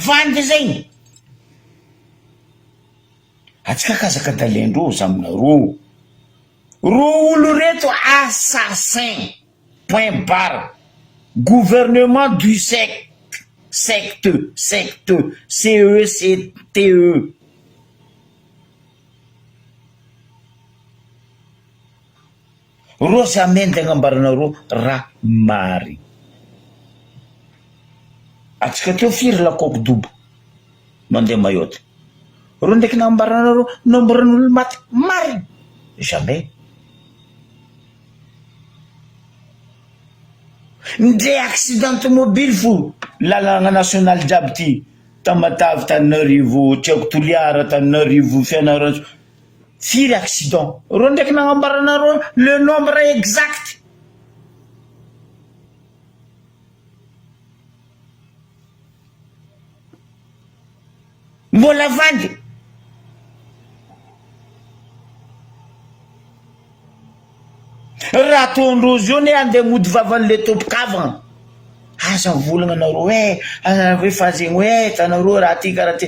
vandy zegny atsika kazaka dalendreo zaminareo ro olo reto assassin point barre gouvernement du secte CECTE ro jamais ndegnambaranareo raha mary atsika teo firy lakoko dobo mandeha Mayotte ro ndraiky nambaranareo nombran'olo maty mary jamais ndre accident automobile fo lalagna national jiaby ty Tamatavy Tananarivo Tiako Toliara Tananarivo Fianarantso firy accident ro ndraiky nagnambaranareo le nombre exact mbola vandy raha ataondrozy io ne andeha mody vavan'le tompokavagna aza mivolagna anareo hoe fa zegny hoe tanareo raha ty karaha ty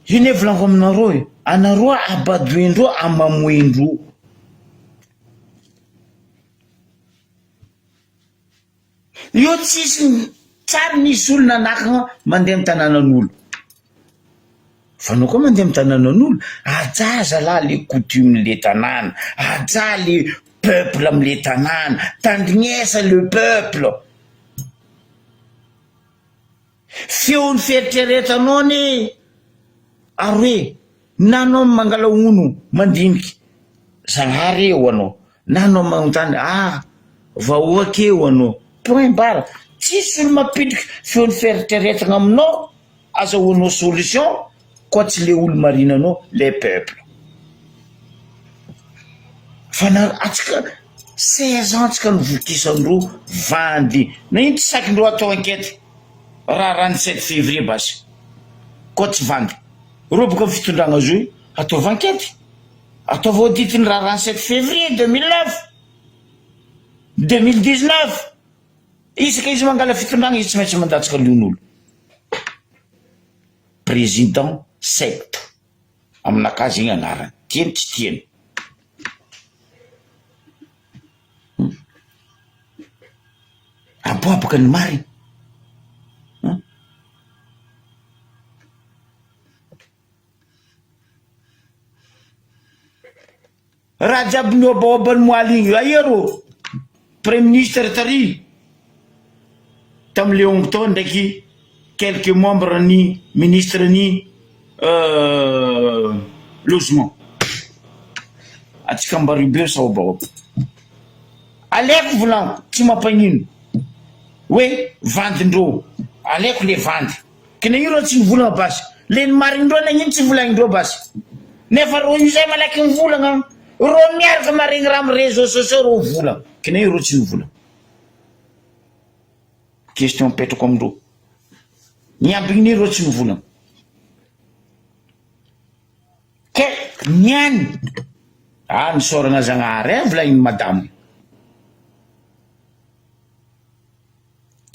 io volaniko aminareo io anareo abadoendreo amamoendreo io tsisy tsary nisy olo nanakagna mandeha amin'ny tanànan'olo fa anao koa mandeha amin'ny tanànan'olo ajaza la le coutume le tanàna aja le peuple am'le tanàna tandrignesa le peuple feony fieritreretanao ne aroe na anao mangala ono mandiniky zagnahary eo anao na anao magnontany vahoaka eo anao point barre tsisy olo mampidriky feony fieritreretagna aminao azahoanao solution koa tsy le olo marinanao le peuple fa atsika 16 ans tsika novokisandro vandy na ino tsy sakindreo atao enquête raha 27 février basy koa tsy vandy roboka fitondragna zo ataova enquête ataova auditiny raha 27 février 2009 2019 isaka izy mangala fitondragna izy tsy maintsy mandatsika leon'olo président secte aminakazy igny anarany tiany tsy tiany aboabaka ny mariny raha jiaby ny obaobany moaly igny aero premier ministre tary tam'le ombotao ndraiky quelques membres ny ministre ny logement atsika mbaribeo sa obaoba aleko volagno tsy mampagnino hoe vandindreo aleko le vandy kina io reo tsy mivolagna basy le ny marindreo nagnino tsy volagnindreo basy nefa ro io zay malaky mivolagna ro miaraka maregny raha amy réseaux sociaux ro volagna kina io reo tsy mivolagna question mipetrako amindreo niambigny reo tsy mivolagna ke niany ny sorana zagnahary volagniny madame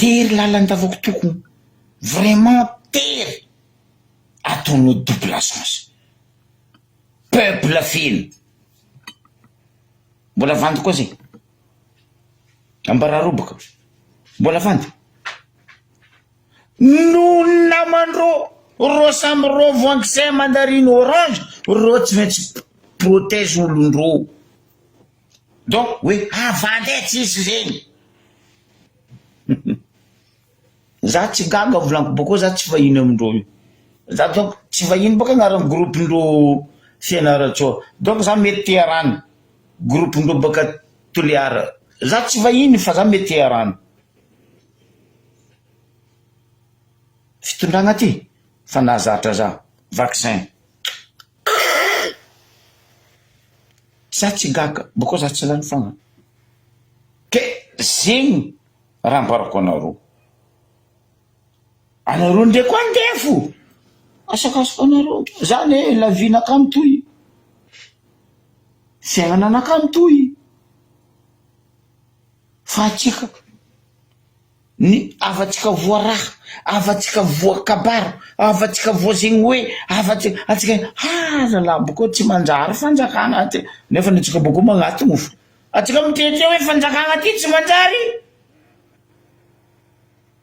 tery lalandavako tokony vraiment tery ataonao double sens peuple finy mbola vandy koa zay ambara robaka mbola vandy no namandro ro samby ro voangisay mandarine orange ro tsy maintsy protège olondro donc hoe vandy tsisy zegny za tsy gaga volaniko boko za tsy vahiny amindreo io za donc tsy vahiny boka agnarany groupendreo fianaratsoa donc za mety tia rano groupendreo baka toliara za tsy vahiny fa za mety tia rano fitondragna ty fa nahazatra za vaccin za tsy gaga boko za tsy lany fagna ke zegny raha ambarako anareo ndraiky andefo asakasako anareo zany la vie nakamy toy fiaignana nakamy toy fa atsika ny avatsika voaraha avatsika voakabaro avatsika voa zegny hoe avatsika lala boko tsy manjary fanjakagna ty nefa nitsika boko magnaty mofo atsika mitete hoe fanjakagna ty tsy manjary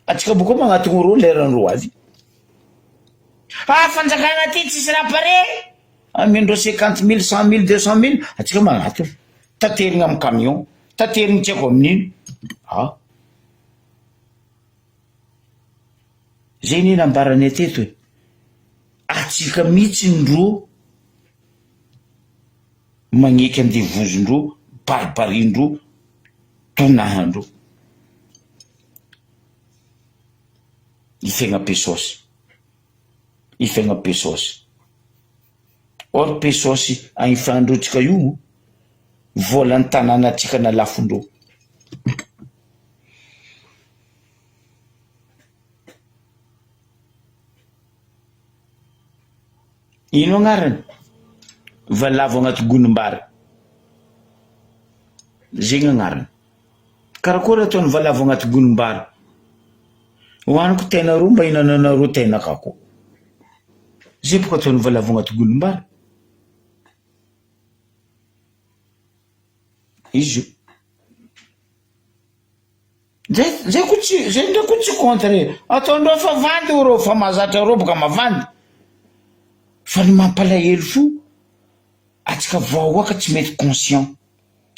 atsika boko magnaty oro leran'ro azy fanjakagna ty tsisy raha pare amindreo 50 000 100 000 200 000 atsika magnaty taterigna amy camion taterigny tsy haiko amin'ino zay ny nambarany ateto hoe atsika mihitsy ndro magneky andevozondro baribarindro tonahandro ifegna pesosy or pesosy agnifandrotsika io volan'ny tanàna atsika na lafondreo ino agnarany valavo agnaty gonom-bary zegny agnarany karakory ataony valavo agnaty gonom-bary hoaniko tena ro mba hinananareo tenakako zay boka ataony valavo agnaty gonom-bary izy io zay ndrako tsy contre ataondreo fa vandy ro fa mahazatra reo boka mavandy fa ny mampalahelo fo atsika voahoaka tsy mety conscient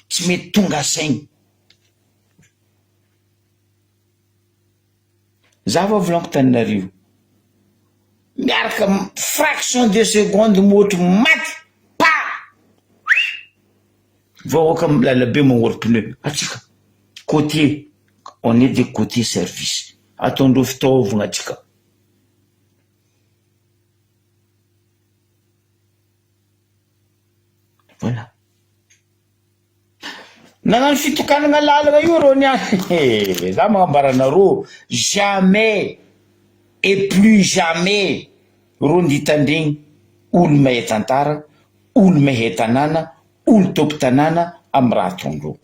tsy mety tonga saigny za va volaniko taninarivo miaraka fraction de seconde motry maty pa voahoaka lalabe magnory pneu atsika côtier on est des côtiers service ataondreo fitaovagna atsika voilà nagnano fitokanana lalagna io rô niany za magnambaranareo jamais et plus jamais ro nditandregny olo mahay tantara, olo mahay tanàna, olo tompy tanàna amy raha ataondreo.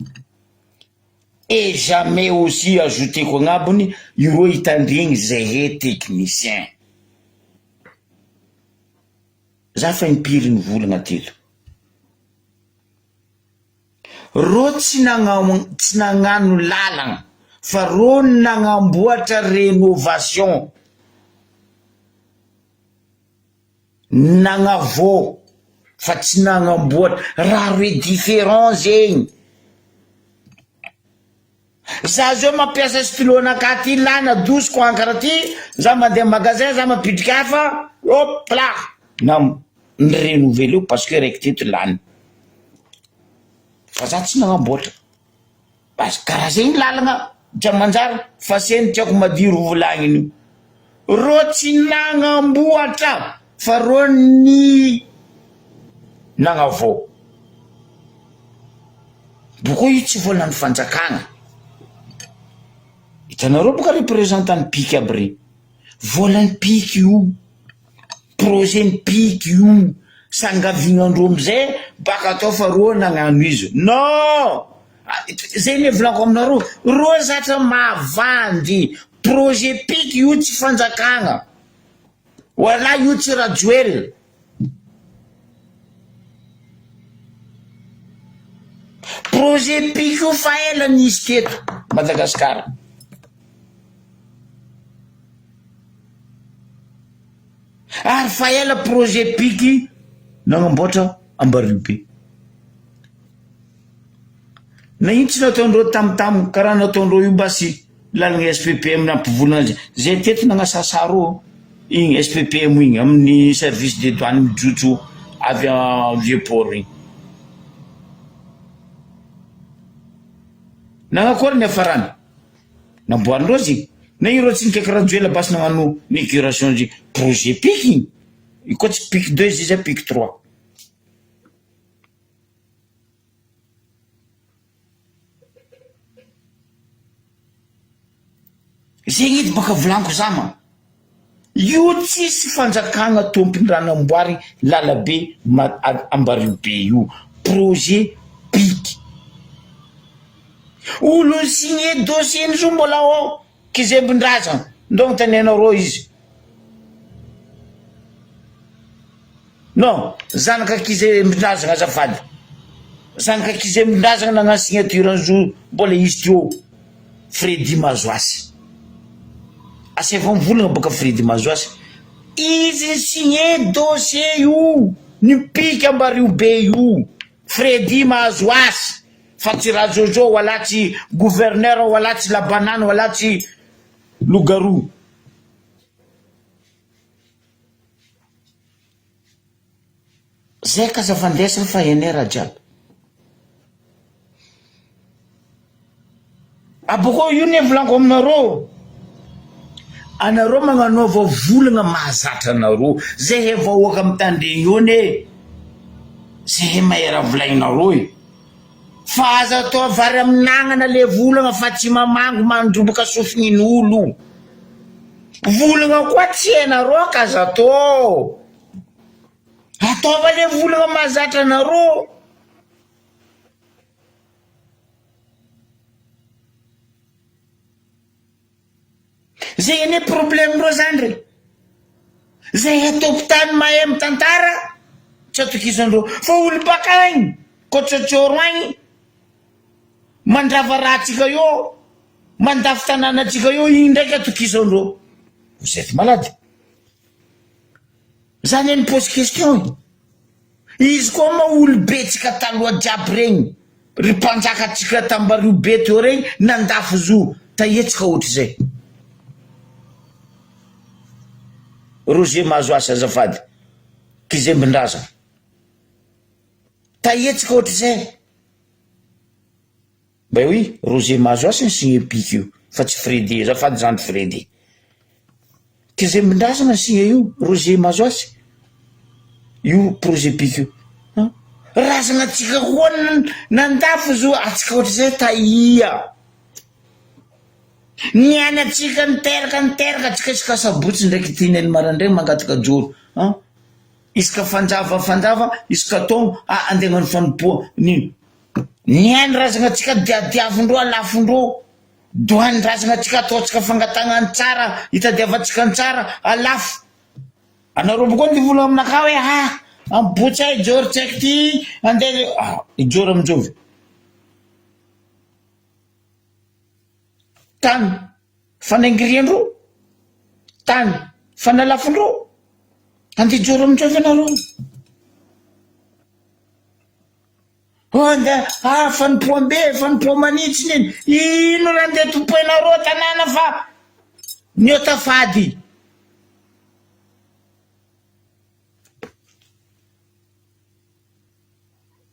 Et jamais aussi ajouteko agnabony ireo hitandregny zay technicien. Za fa impiry ny volagna teto. Ro tsy nagnano lalagna fa ro nagnamboatra rénovation, nagnavô fa tsy nagnamboatra raha roe différent zegny. Za zao mampiasa stylo anakaty lana dosiko ankara ty, za mandeha magasin za mampidriky hafa, hop là na rénoveleo parce que raiky teto lany. Fa za tsy nagnamboatra. Bas karaha zegny lalagna Jamanjara fa seny tiako madiro volagniny. Ro tsy nagnamboatra fa ro ny nagnavô. Boko io tsy volana fanjakagna. Hitanareo boka représentant piky aby regny. Volany piky io, projet ny piky io, sangavignandreo amizay baka atao fa ro nagnano izy. Non! Zay ne volako aminareo, ro zatra mavandy. Projet piky io tsy fanjakagna. Wala io tsy rajoel. Projet piky io fa ela nisy teto Madagasikara. Ary fa ela projet piky nagnamboatra Ambaribe. Na ino tsy nataondreo tamtam karaha nataondreo io basy lalagna SPPM nampivolana azy. Zay teto nagnasasaro igny SPPM igny amin'ny service des douanes mijotso avy Vieux-Port igny. Nagnakory ny afarany namboarindreo zy. Na iro tsy nikaiky rajoela basy nagnano inauguration zy projet piky igny. Io koa tsy piky 2 izy piky 3. Zegny edy baka volaniko zama. Io tsisy fanjakagna tompondraha namboary lalabe Ambaribe io. Projet piky. Olo signé dossier n'izo mbola ao Kizembondrazana. Ndongo tanenareo izy. Non, zanaka Kizembondrazana azafady. Zanaka Kizembondrazana nagnano signature an'izo mbola izy teo Fredy Mazoasy. Asefa mivolagna baka Fredy Mazoasy. Izy signé dossier io ny piky Ambaribe io. Fredy Mazoasy. Fa tsy raha Jojo wala tsy gouverneur wala tsy Labanana wala tsy Lougarou. Zay ka zavandesa fa enera jiaby. Aboko io ne volaniko aminareo. Anareo magnanaova volagna mahazatra anareo. Zay vahoaka mitandregny io ne. Zay mahera volagninareo. Fa aza atao vary amin'agnana le volagna fa tsy mamango mandroboka sofin'olo. Volagna koa tsy hainareo ka aza atao. Ataova le volagna mahazatra anareo. Zay ne problème reo zany re. Zay atopitany mahay mitantara tsy atokisandreo. Fa olo baka agny kotsotsoro agny mandrava rahatsika io, mandafy tanànatsika io, igny ndraiky atokisandreo. Vous êtes malade. Zany ny pose question. Izy koa ma olo betsika taloha jiaby regny, ry mpanjakatsika Tambaribe teo regny nandafy zo taetsika ohatry zay. Roger Mazoasy azafady Kizembondrazana. Taetsika ohatry zay. Ben oui, Roger Mazoasy ny signé piky io, fa tsy Fredy, azafady zany Fredy. Kizembondrazana signé io, Roger Mazoasy. Io projet piky io. razana atsika koa nandafo zo atsika ohatra zay taia niany atsika niteraka atsika isika sabotsy ndraiky tineny marandray mangataka joro isika fanjava isika taogno andegnany fanompoa nino niany razana atsika diadiavondro alafondro dohany razana atsika ataotsika fangatagnan tsara hitadiavatsika ny tsara alafo anareo bokoa ny vola aminaka hoe ambotsy ay joro tsaiky ty andeha ijoro aminjovy tany fanaingiriandro tany fanalafondro andeha ijoro aminjovy anareo ande fanompoambe fanompoamanitsy niny ino raha andeha tompoenareo tanàna fa niotafady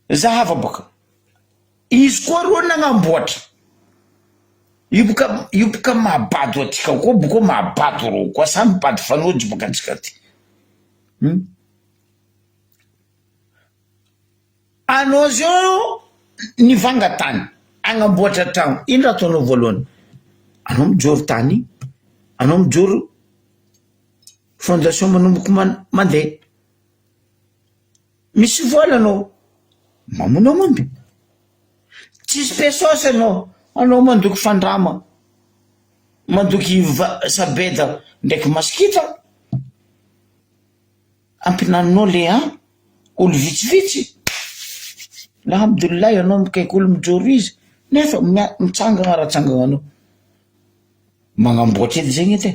zahava boka izy koa roa nagnamboatra io boka mahabado atsika koa boka mahabado ro koa samy mibady fanojy boka atsika ty anao zao nivanga tany agnamboatra tragno ino raha ataonao voalohany anao mijoro tany anao mijoro fondation manomboky mandeha misy vola anao mamonao momby tsisy pesosy anao mandoky fandrama mandoky sabeda ndraiky masikita ampinaninao le olo vitsivitsy alhamdoulillahi anao mikaiky olo mijoro izy nefa mitsangana raha tsangana anao magnamboatra edy zegny edy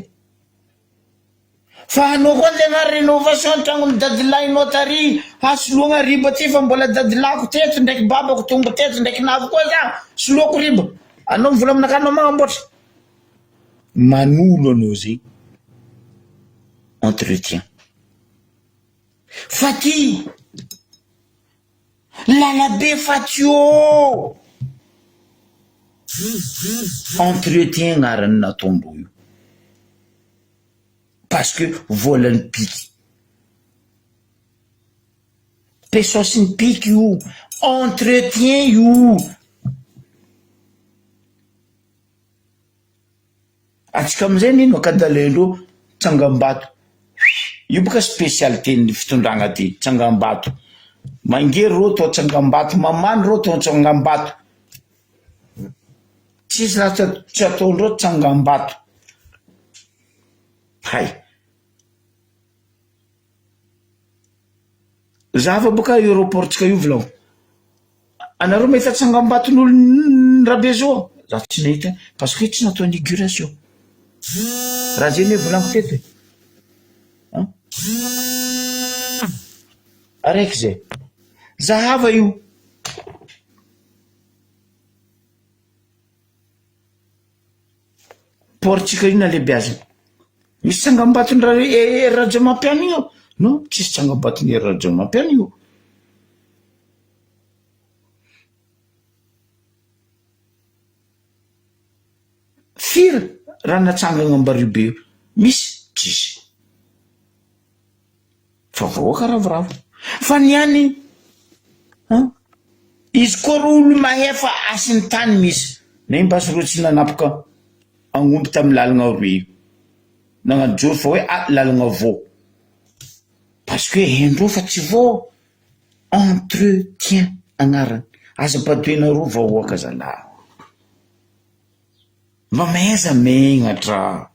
fa anao koa ndeha rénovation tragno ny dadilahinao tary soloagna riba ty fa mbola dadilako teto ndraiky babako tonga teto ndraiky navo koa za soloako riba anao mivola aminaka anao magnamboatra manolo anao zay entretien fa ty lalabe fatio entretien gnarany nataondro io parce que volany piky pesosiny piky io entretien io atsika amizay nino akadalendro tsangambato io boka spécialité ny fitondragna ty tsangambato mangery ro to tsangambato mamany ro to tsangambato tsisy raha tsy ataondreo tsangambato hay zava boka aéroportsika io volao anareo mahita tsangambaton'olo rabe zao za tsy nahita parce que tsy natao inauguration raha zay ne volaniko teto araiky zay zahava io portsika io na lehibe azy misy tsangambatony raja mampiany io no tsisy tsangambatony raja mampiany io firy raha natsangana ambaribe io misy tsisy fa voaka ravoravo fa niany izy koa ro olo mahefa asiny tany misy na imbasy ro tsy nanapoka agnomby tamy lalagna roe io nagnajoro fa hoe lalagna vo parce que hendro fa tsy vo entretien agnarany aza padoenareo vahoaka zalahy mamaiza megnatra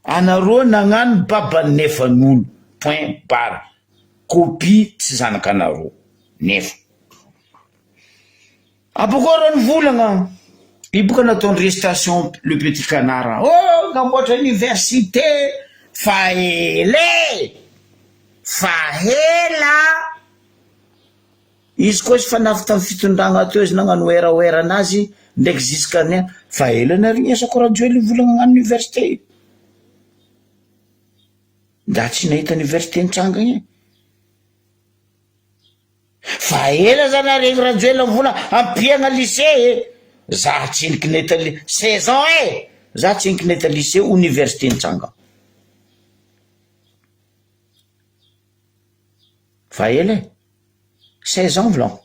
anareo nagnano babany nefan'olo point barre copie tsy zanaka anareo nefa abokoa ny volagna iboka nataony station le petit canard namboatra université fa hela izy koa izy fanafy tamy fitondragna teo izy nagnano oera anazy ndraiky ziskany fa hela narignesa koradio le volagna agnano université da tsy nahita université nitsangagny fa ela zany aregny rajoela vola ampiagna lycée za tsy iniky neta 16 ans za tsy iniky neta lycée université nitsanga va ela 16 ans blanc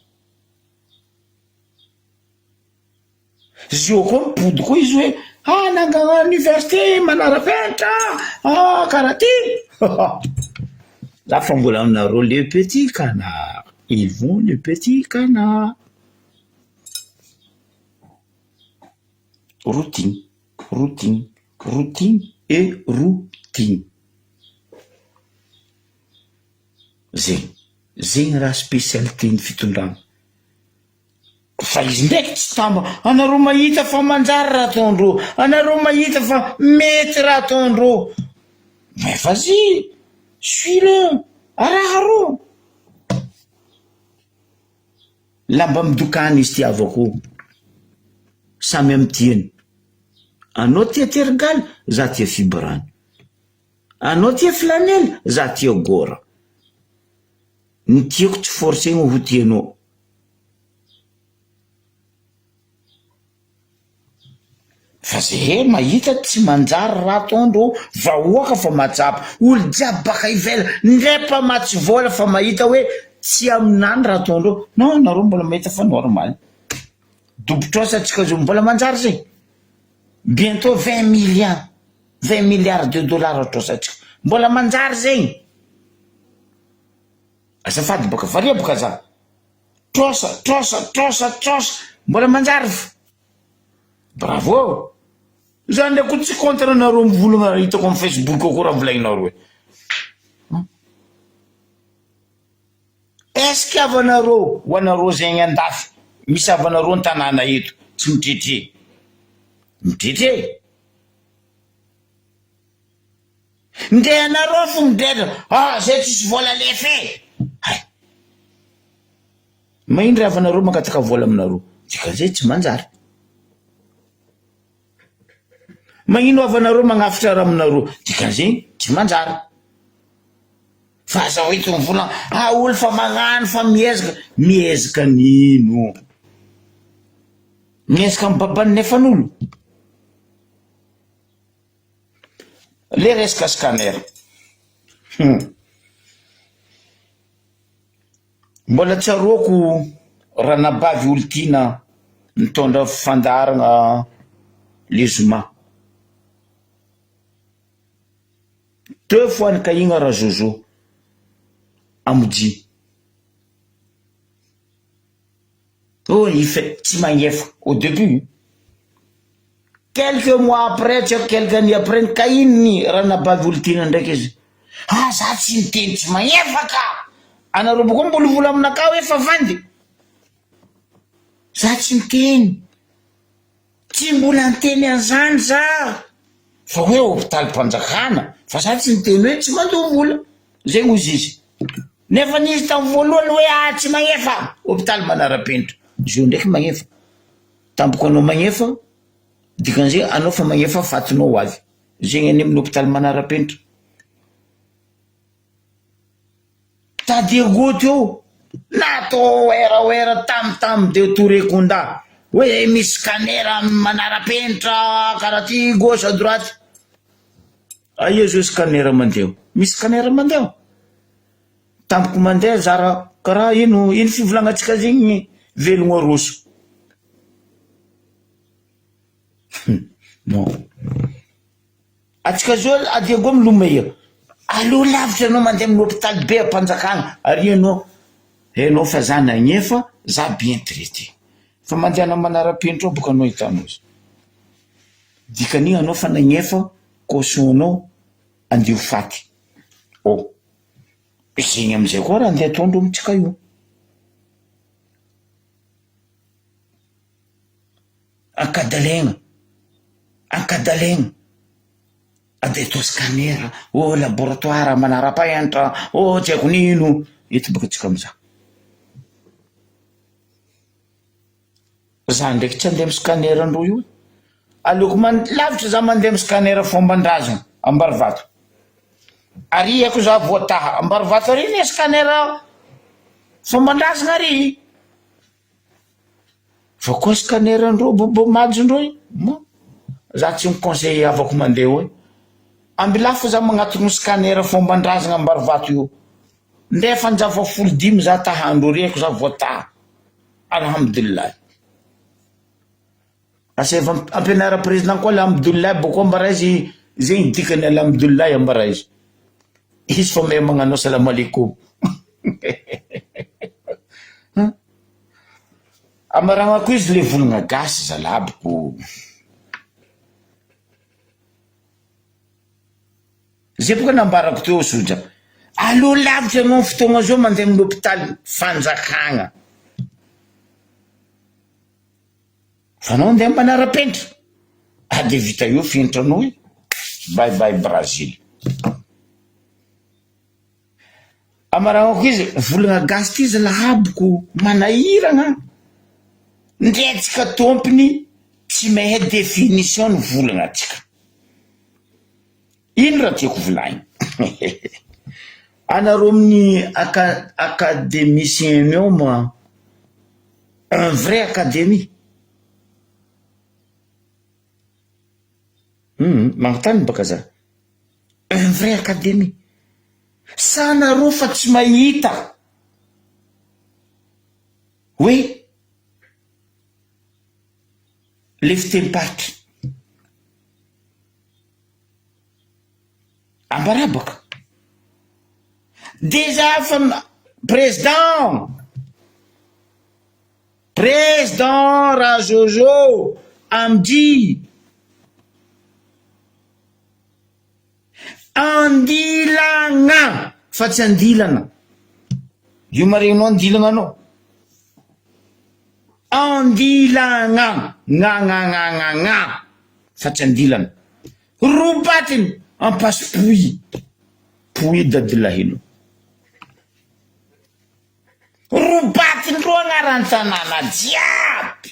izy eo koa mipody koa izy hoe nangana université manara-penitra karaha ty za fa mbola aminareo le petit canard ils vont le petit canard routine et routine zegny raha spécialité ny fitondrana fa izy ndraiky tsy tamba anareo mahita fa manjary raha ataondreo anareo mahita fa mety raha ataondreo mais vas-y suis-le araharo lamba midokany izy ty avako samy amy tiany anao tia tergaly za tia fibrany anao tia flanely za tia gora ny tiako tsy forcegny ho tianao fa zay mahita tsy manjary raha ataondreo vahoaka fa matsapa olo jiaby baka ivela ndrepa matsy vola fa mahita hoe tsy aminany raha ataondreo non nareo mbola mahita fa normal dobotrosa atsika zo mbola manjary zay bientôt 20 milliards de dollars atrosa atsika mbola manjary zegny azafady boka varia boka za trosa mbola manjary bravo za ndraiky tsy contre nareo mivolagna hitako amy Facebook ako raha volagninareo est-ce que avanareo ho anareo zegny andafy misy avanareo ny tanàna eto tsy mitretre nde anareo fo midredra zay tsisy vola lefe maindry avanareo makataka vola aminareo dikan'izay tsy manjary magnino avanareo magnafitra raha aminareo dikan'izay tsy manjary fa za hoeto mivolagna olo fa magnano fa miezaka nino miezaka amy babany nefan'olo le resaka scanner mbola tsaroako raha nabavy olo tiana mitondra fandaragna lezoma 2 fois ny kahigna raha zozo amoji ife tsy magnefa au début quelques mois après tsy quelques années après ny kahiny raha nabavy olo tiana ndraiky izy za tsy niteny tsy magnefa ka anareo bokoa mbola vola aminaka hoe fa vandy za tsy niteny tsy mbola niteny an'izany za fa hoe hôpitalim-panjakana fa za tsy niteny hoe tsy mandoha vola zegny ozy izy nefa nizy tamy voalohany hoe tsy magnefa hôpitaly manara-penitra izy io ndraiky magnefa tamboko anao magnefa dikan'izay anao fa magnefa fatinao avy zegny any amin'ny hôpitaly manara-penitra tady goto eo natao era tam de torekunda hoe misy scanera manara-penitra karaha ty gauche à droite aia zao scanera mandeha misy scanera mandeha tampoko mandeha zara karaha ino fivolagnatsika zegny velogno aroso non atsika zao adiago milomeia aleo lavitra anao mandeha amin'ny hôpitaly be ampanjakana ary anao fa za nagnefa za bien traité fa mandehana manara-penitra ao boka anao hitanao izy dikan'igny anao fa nagnefa caution-nao andio faty zegny amizay koa raha andeha ataondro amitsika io ankadalegna ade to scanner laboratoire manara-penitra tsy haiko nino eto boka atsika amizah za ndraiky tsy andeha amy scanner andro io aleoko lavitra za mandeha amy scanner fomban-drazana Ambarivato ary ako za voataha Ambarivato ary ne scanner fomban-drazana ary fa koa scanner andro bobo majo ndro za tsy miconseille avako mandeha hoe ambilafo za magnatony scanner fomban-drazana Ambarivato io ndefa njafa folo dimy za tahandro reko za voata alhamdulillah aseva ampianara président koa alhamdulillah boko ambara izy zegny dikany alhamdulillah ambara izy fa me magnano salam alaikum amaragnako izy le volagna gasy zalabiko zay boka nambarako teo soja alo lavitra anao fotoagna zao mandeha amin'ny hôpitaly fanjakagna fa anao andeha mbanara-penitra de vita io finitranao bye bye Brazil amaragnako izy volagna gasy ty zalahabiko manahiragna ndretsika tompony tsy mahay définition ny volagna atsika ino raha tiako volagny anareo amin'ny académicien eo ma un vrai académie manontany baka za un vrai académie sa anareo fa tsy mahita hoe le fitenim-paritra ambarabaka déjà fa président raha Jojo amdy andilagna fa tsy andilana io maregninao andilagna anao andilagna nga fa tsy andilana robatiny ampasse pouille dadilahino robatiny ro agnarany tanàna jiaby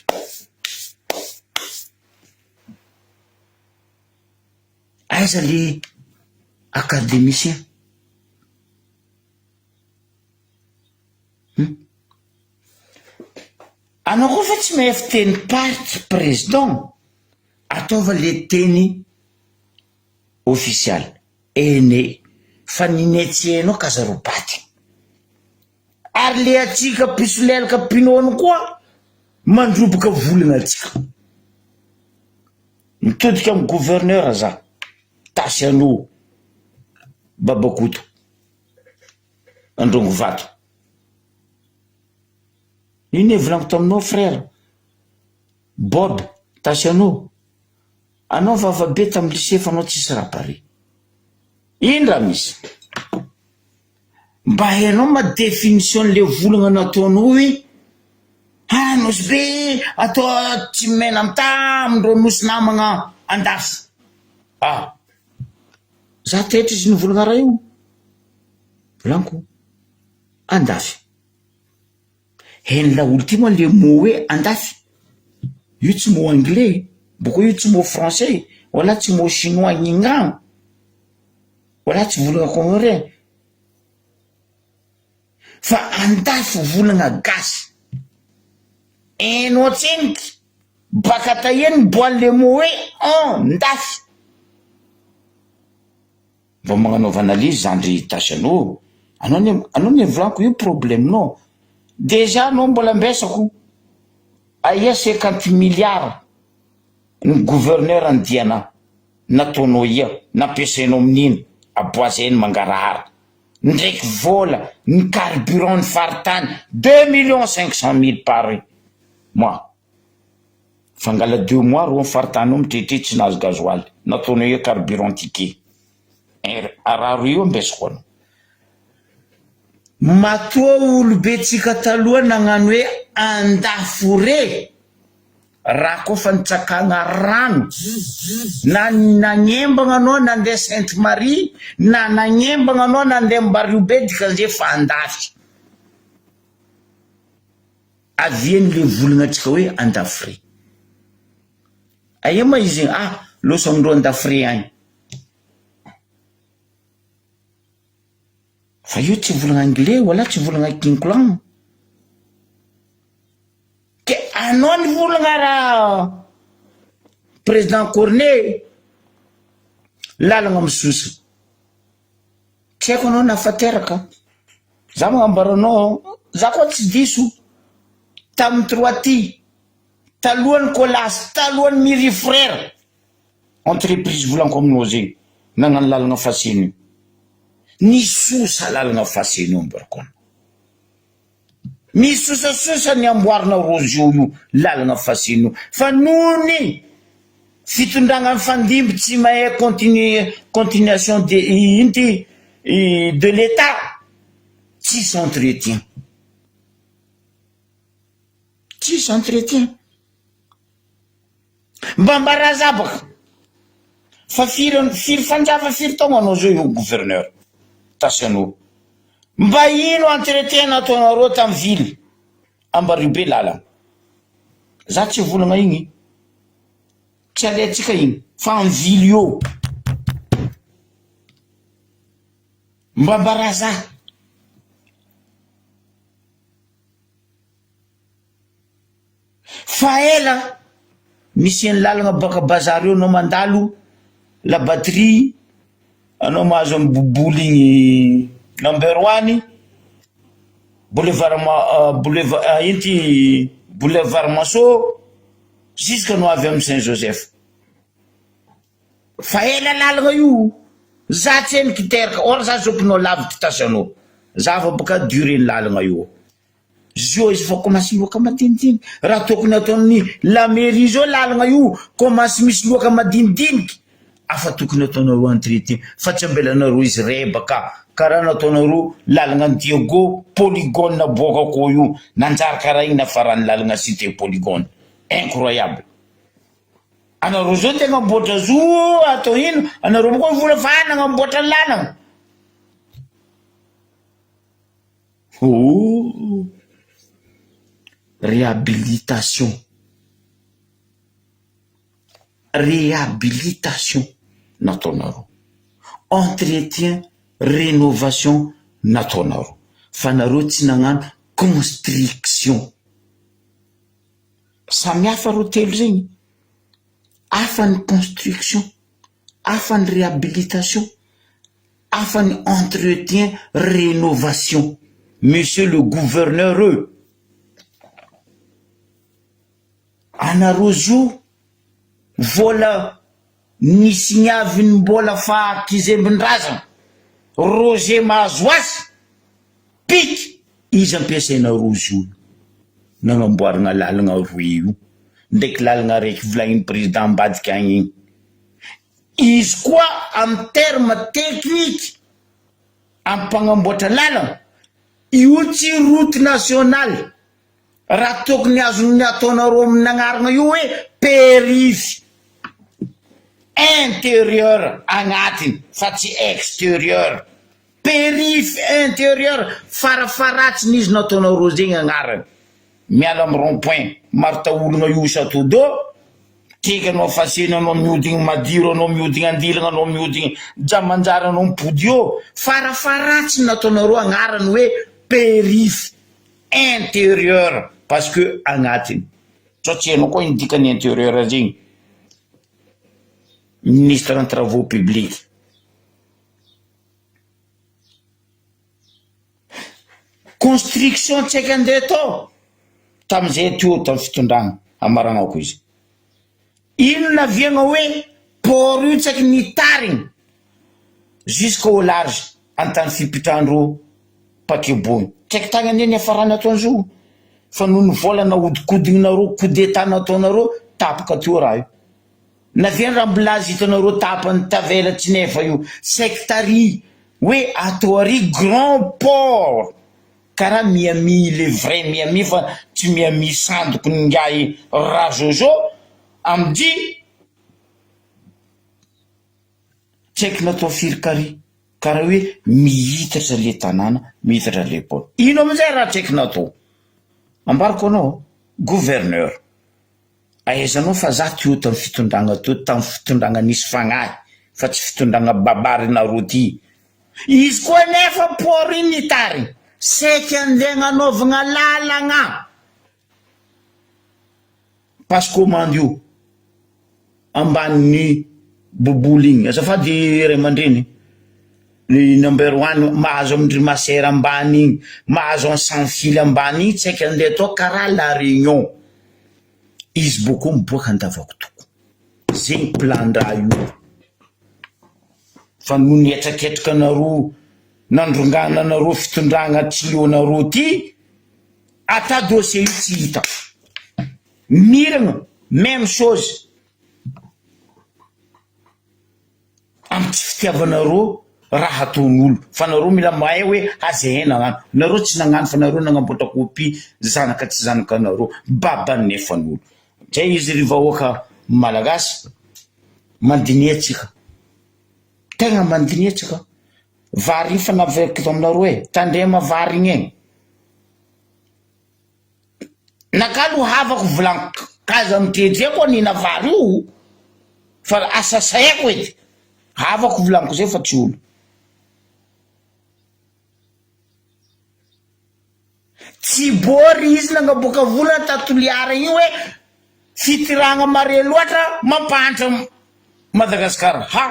aiza le académicien anao koa fa tsy mahay fiteny party président ataova le teny official ene fa ninetsenao kazarobaty ary le atsika piso lelaka pinoany koa mandroboka volagna atsika mitodika amin'ny gouverneur za Tasiano Babakoto Androngo Vato iny volagno taminao frère Bob Tasiano anao vavabe tamin'ny lycée fa anao tsisy rapare iny raha misy mba hainao ma définition le volagna nataonao hoe nosy be atao tsy mena amtamindro nosy namagna andafy za tetra izy nivolagna raha io volaniko andafy hainy laolo ty moa le mot hoe andafy io tsy mot anglais boko io tsy mot français wala tsy mot chinois ignan wala tsy volagna coréen fa andafy volagna gasy eno tseniky baka taeny boile le mot hoe ndafy mba magnanaova analyse zandry Tasiano anao ny volaniko io problemenao déjà anao mbola ambesako aia 50 milliards ny gouverneur andiana nataonao ia nampiasainao amin'ino aboasainy mangarahara ndraiky vola ny carburant ny faritany 2,500,000 par mois fangala 2 mois ro faritany ao mitrehitrehitra tsy nahazo gasoaly nataonao ia carburant ticket araro io ambesako anao matoa olobe tsika taloha nagnano hoe andafore raha koa fa nitsakagna rano na nagnembagna anao nandeha Sainte Marie na nagnembagna anao nandeha Mbariobe dikan'izay fa andafy aviany le volagna atsika hoe andafore aia ma izy loso amindreo andafore agny fa io tsy volagna anglais wala tsy volagna kinklan ke anao ny volagna raha président Corneille lalagna misosa tsy haiko anao nafateraka za magnambaranao za koa tsy diso tamin'ny Troaty talohan'ny Colas talohan'ny Miri Frère entreprise volanko aminao zegny nagnano lalagna faseno nisosa lalagna faseno mbarikona misosasosa ny amboarina Rojo io lalagna faseno fa nony fitondragna mifandimby tsy mahay continuation de l'état tsisy entretien mba mbarazabaka fa firy fanjava firy taogna anao zao io gouverneur Tasanao mba ino entretien nataonareo tamin'ny ville Ambaribe lalagna za tsy volagna igny tsy alaitsika igny fa amin'ny ville io mba mbaraza fa ela misy ny lalagna baka bazary eo anao mandalo la batterie anao mahazo amin'ny boboly igny number 1 boulevard Maso jusqu'à no avy amin'ny Saint-Joseph fa ela lalagna io za tsy hainy kiteraka or za zokinao lavitra Tasanao za fa baka duré ny lalagna io zio izy fa commence loaka madinidiniky raha tokony ataon'ny la mairie zao lalagna io commence misy loaka madinidiniky afa tokony ataonareo entretien fa tsy ambelanareo izy rebaka karaha nataonareo lalagna Diego polygone boaka ko io nanjary karaha igny nafarany lalagna cité polygone incroyable anareo zao tegna amboatra zo atao ino anareo koa vola fa nagnamboatra ny lalagna réhabilitation nataonareo entretien rénovation nataonareo fa nareo tsy nagnano construction samihafa ro telo zegny hafa ny construction hafa ny réhabilitation hafa ny entretien rénovation monsieur le gouverneur anareo zo vola nisy niaviny mbola fa kizembin-drazana Roger mahazo azy piky izy ampiasaina Rojo io nagnamboarana lalagna roe io ndraiky lalagna raiky volagnin'ny président ambadika agny igny izy koa amin'ny terme technique ampanamboatra lalagna io tsy route nationale raha tokony azony ataonareo amin'ny agnarana io hoe périph intérieur agnatiny fa tsy extérieur périph intérieur farafaratsiny izy nataonareo zegny agnarany miala amin'ny rond point marta ologna io Château-d'Eau tiky anao fasena anao miodigny madiro anao miodigny andilagna anao miodigny jamanjary anao mipody eo farafaratsiny nataonareo agnarany hoe périph intérieur parce que agnatiny satria anao koa indikany intérieur zegny ministre en travaux publics construction tsy haika andeha tao tamin'izay teo tamin'ny fitondragna amaragnako izy ino naviagna hoe port io tsy haiky nitarigny jusqu'au large antany fipitrandro pakebony tsy haiky tagny aneny afarany ataon'izao fa noho ny volana odikodignareo kodeta nataonareo tapaka teo raha io naviany raha mbola azy hitanareo tapany tavela tsy nefa io sectari hoe atao ary grand port karaha Miami le vrai Miami fa tsy Miami sandoko ningay razozo amdy tsy haiky natao firy kary karaha hoe mihitatra le tanàna mihitatra le port ino amizay raha tsy haiky natao ambariko anao gouverneur aizanao fa za teo tamin'ny fitondragna teo tamin'ny fitondragna nisy fagnahy fa tsy fitondragna babary nareo ty izy koa nefa port iny nitary seky andeha gnanaovagna lalagna passe commande io ambanin'ny boboly igny azafady ray aman-dreny le number 1 mahazo amindry masera ambany igny mahazo an sans fil ambany igny tsy haika andeha atao karaha la réunion izy boko miboaka andavako toko zegny plan-draha io fa no nihetraketraka anareo nandrongana anareo fitondragna tsilonareo ty ata dossier io tsy hita miragna même chose amy tsy fitiavanareo raha ataon'olo fa nareo mila mahay hoe azahena agny nareo tsy nagnano fa nareo nagnamboatra kopy zanaka tsy zanaka anareo babany nefan'olo zay izy ry vahoaka malagasy mandiniatsika tegna mandiniatsika vary iny fa naveko aminareo tandrema vary igny egny nakalo havako volaniko kaza amitetreko nina vary io fa asasaiko edy havako volaniko zay fa tsy olo tsy bory izy nangaboaka volana tatoliara io hoe fitiragna mare loatra mampahatra Madagasikara ha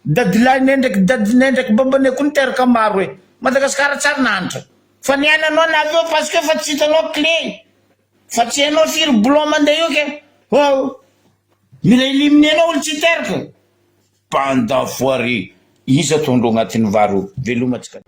dadilane ndraiky babane ko niteraka maro hoe Madagasikara tsara nanitra fa niananao naveo parce que fa tsy hitanao clé fa tsy hainao firy blon mandeha io ke mila eliminer anao olo tsy teraka banda foire izy ataondreo agnatin'ny vary velomatsika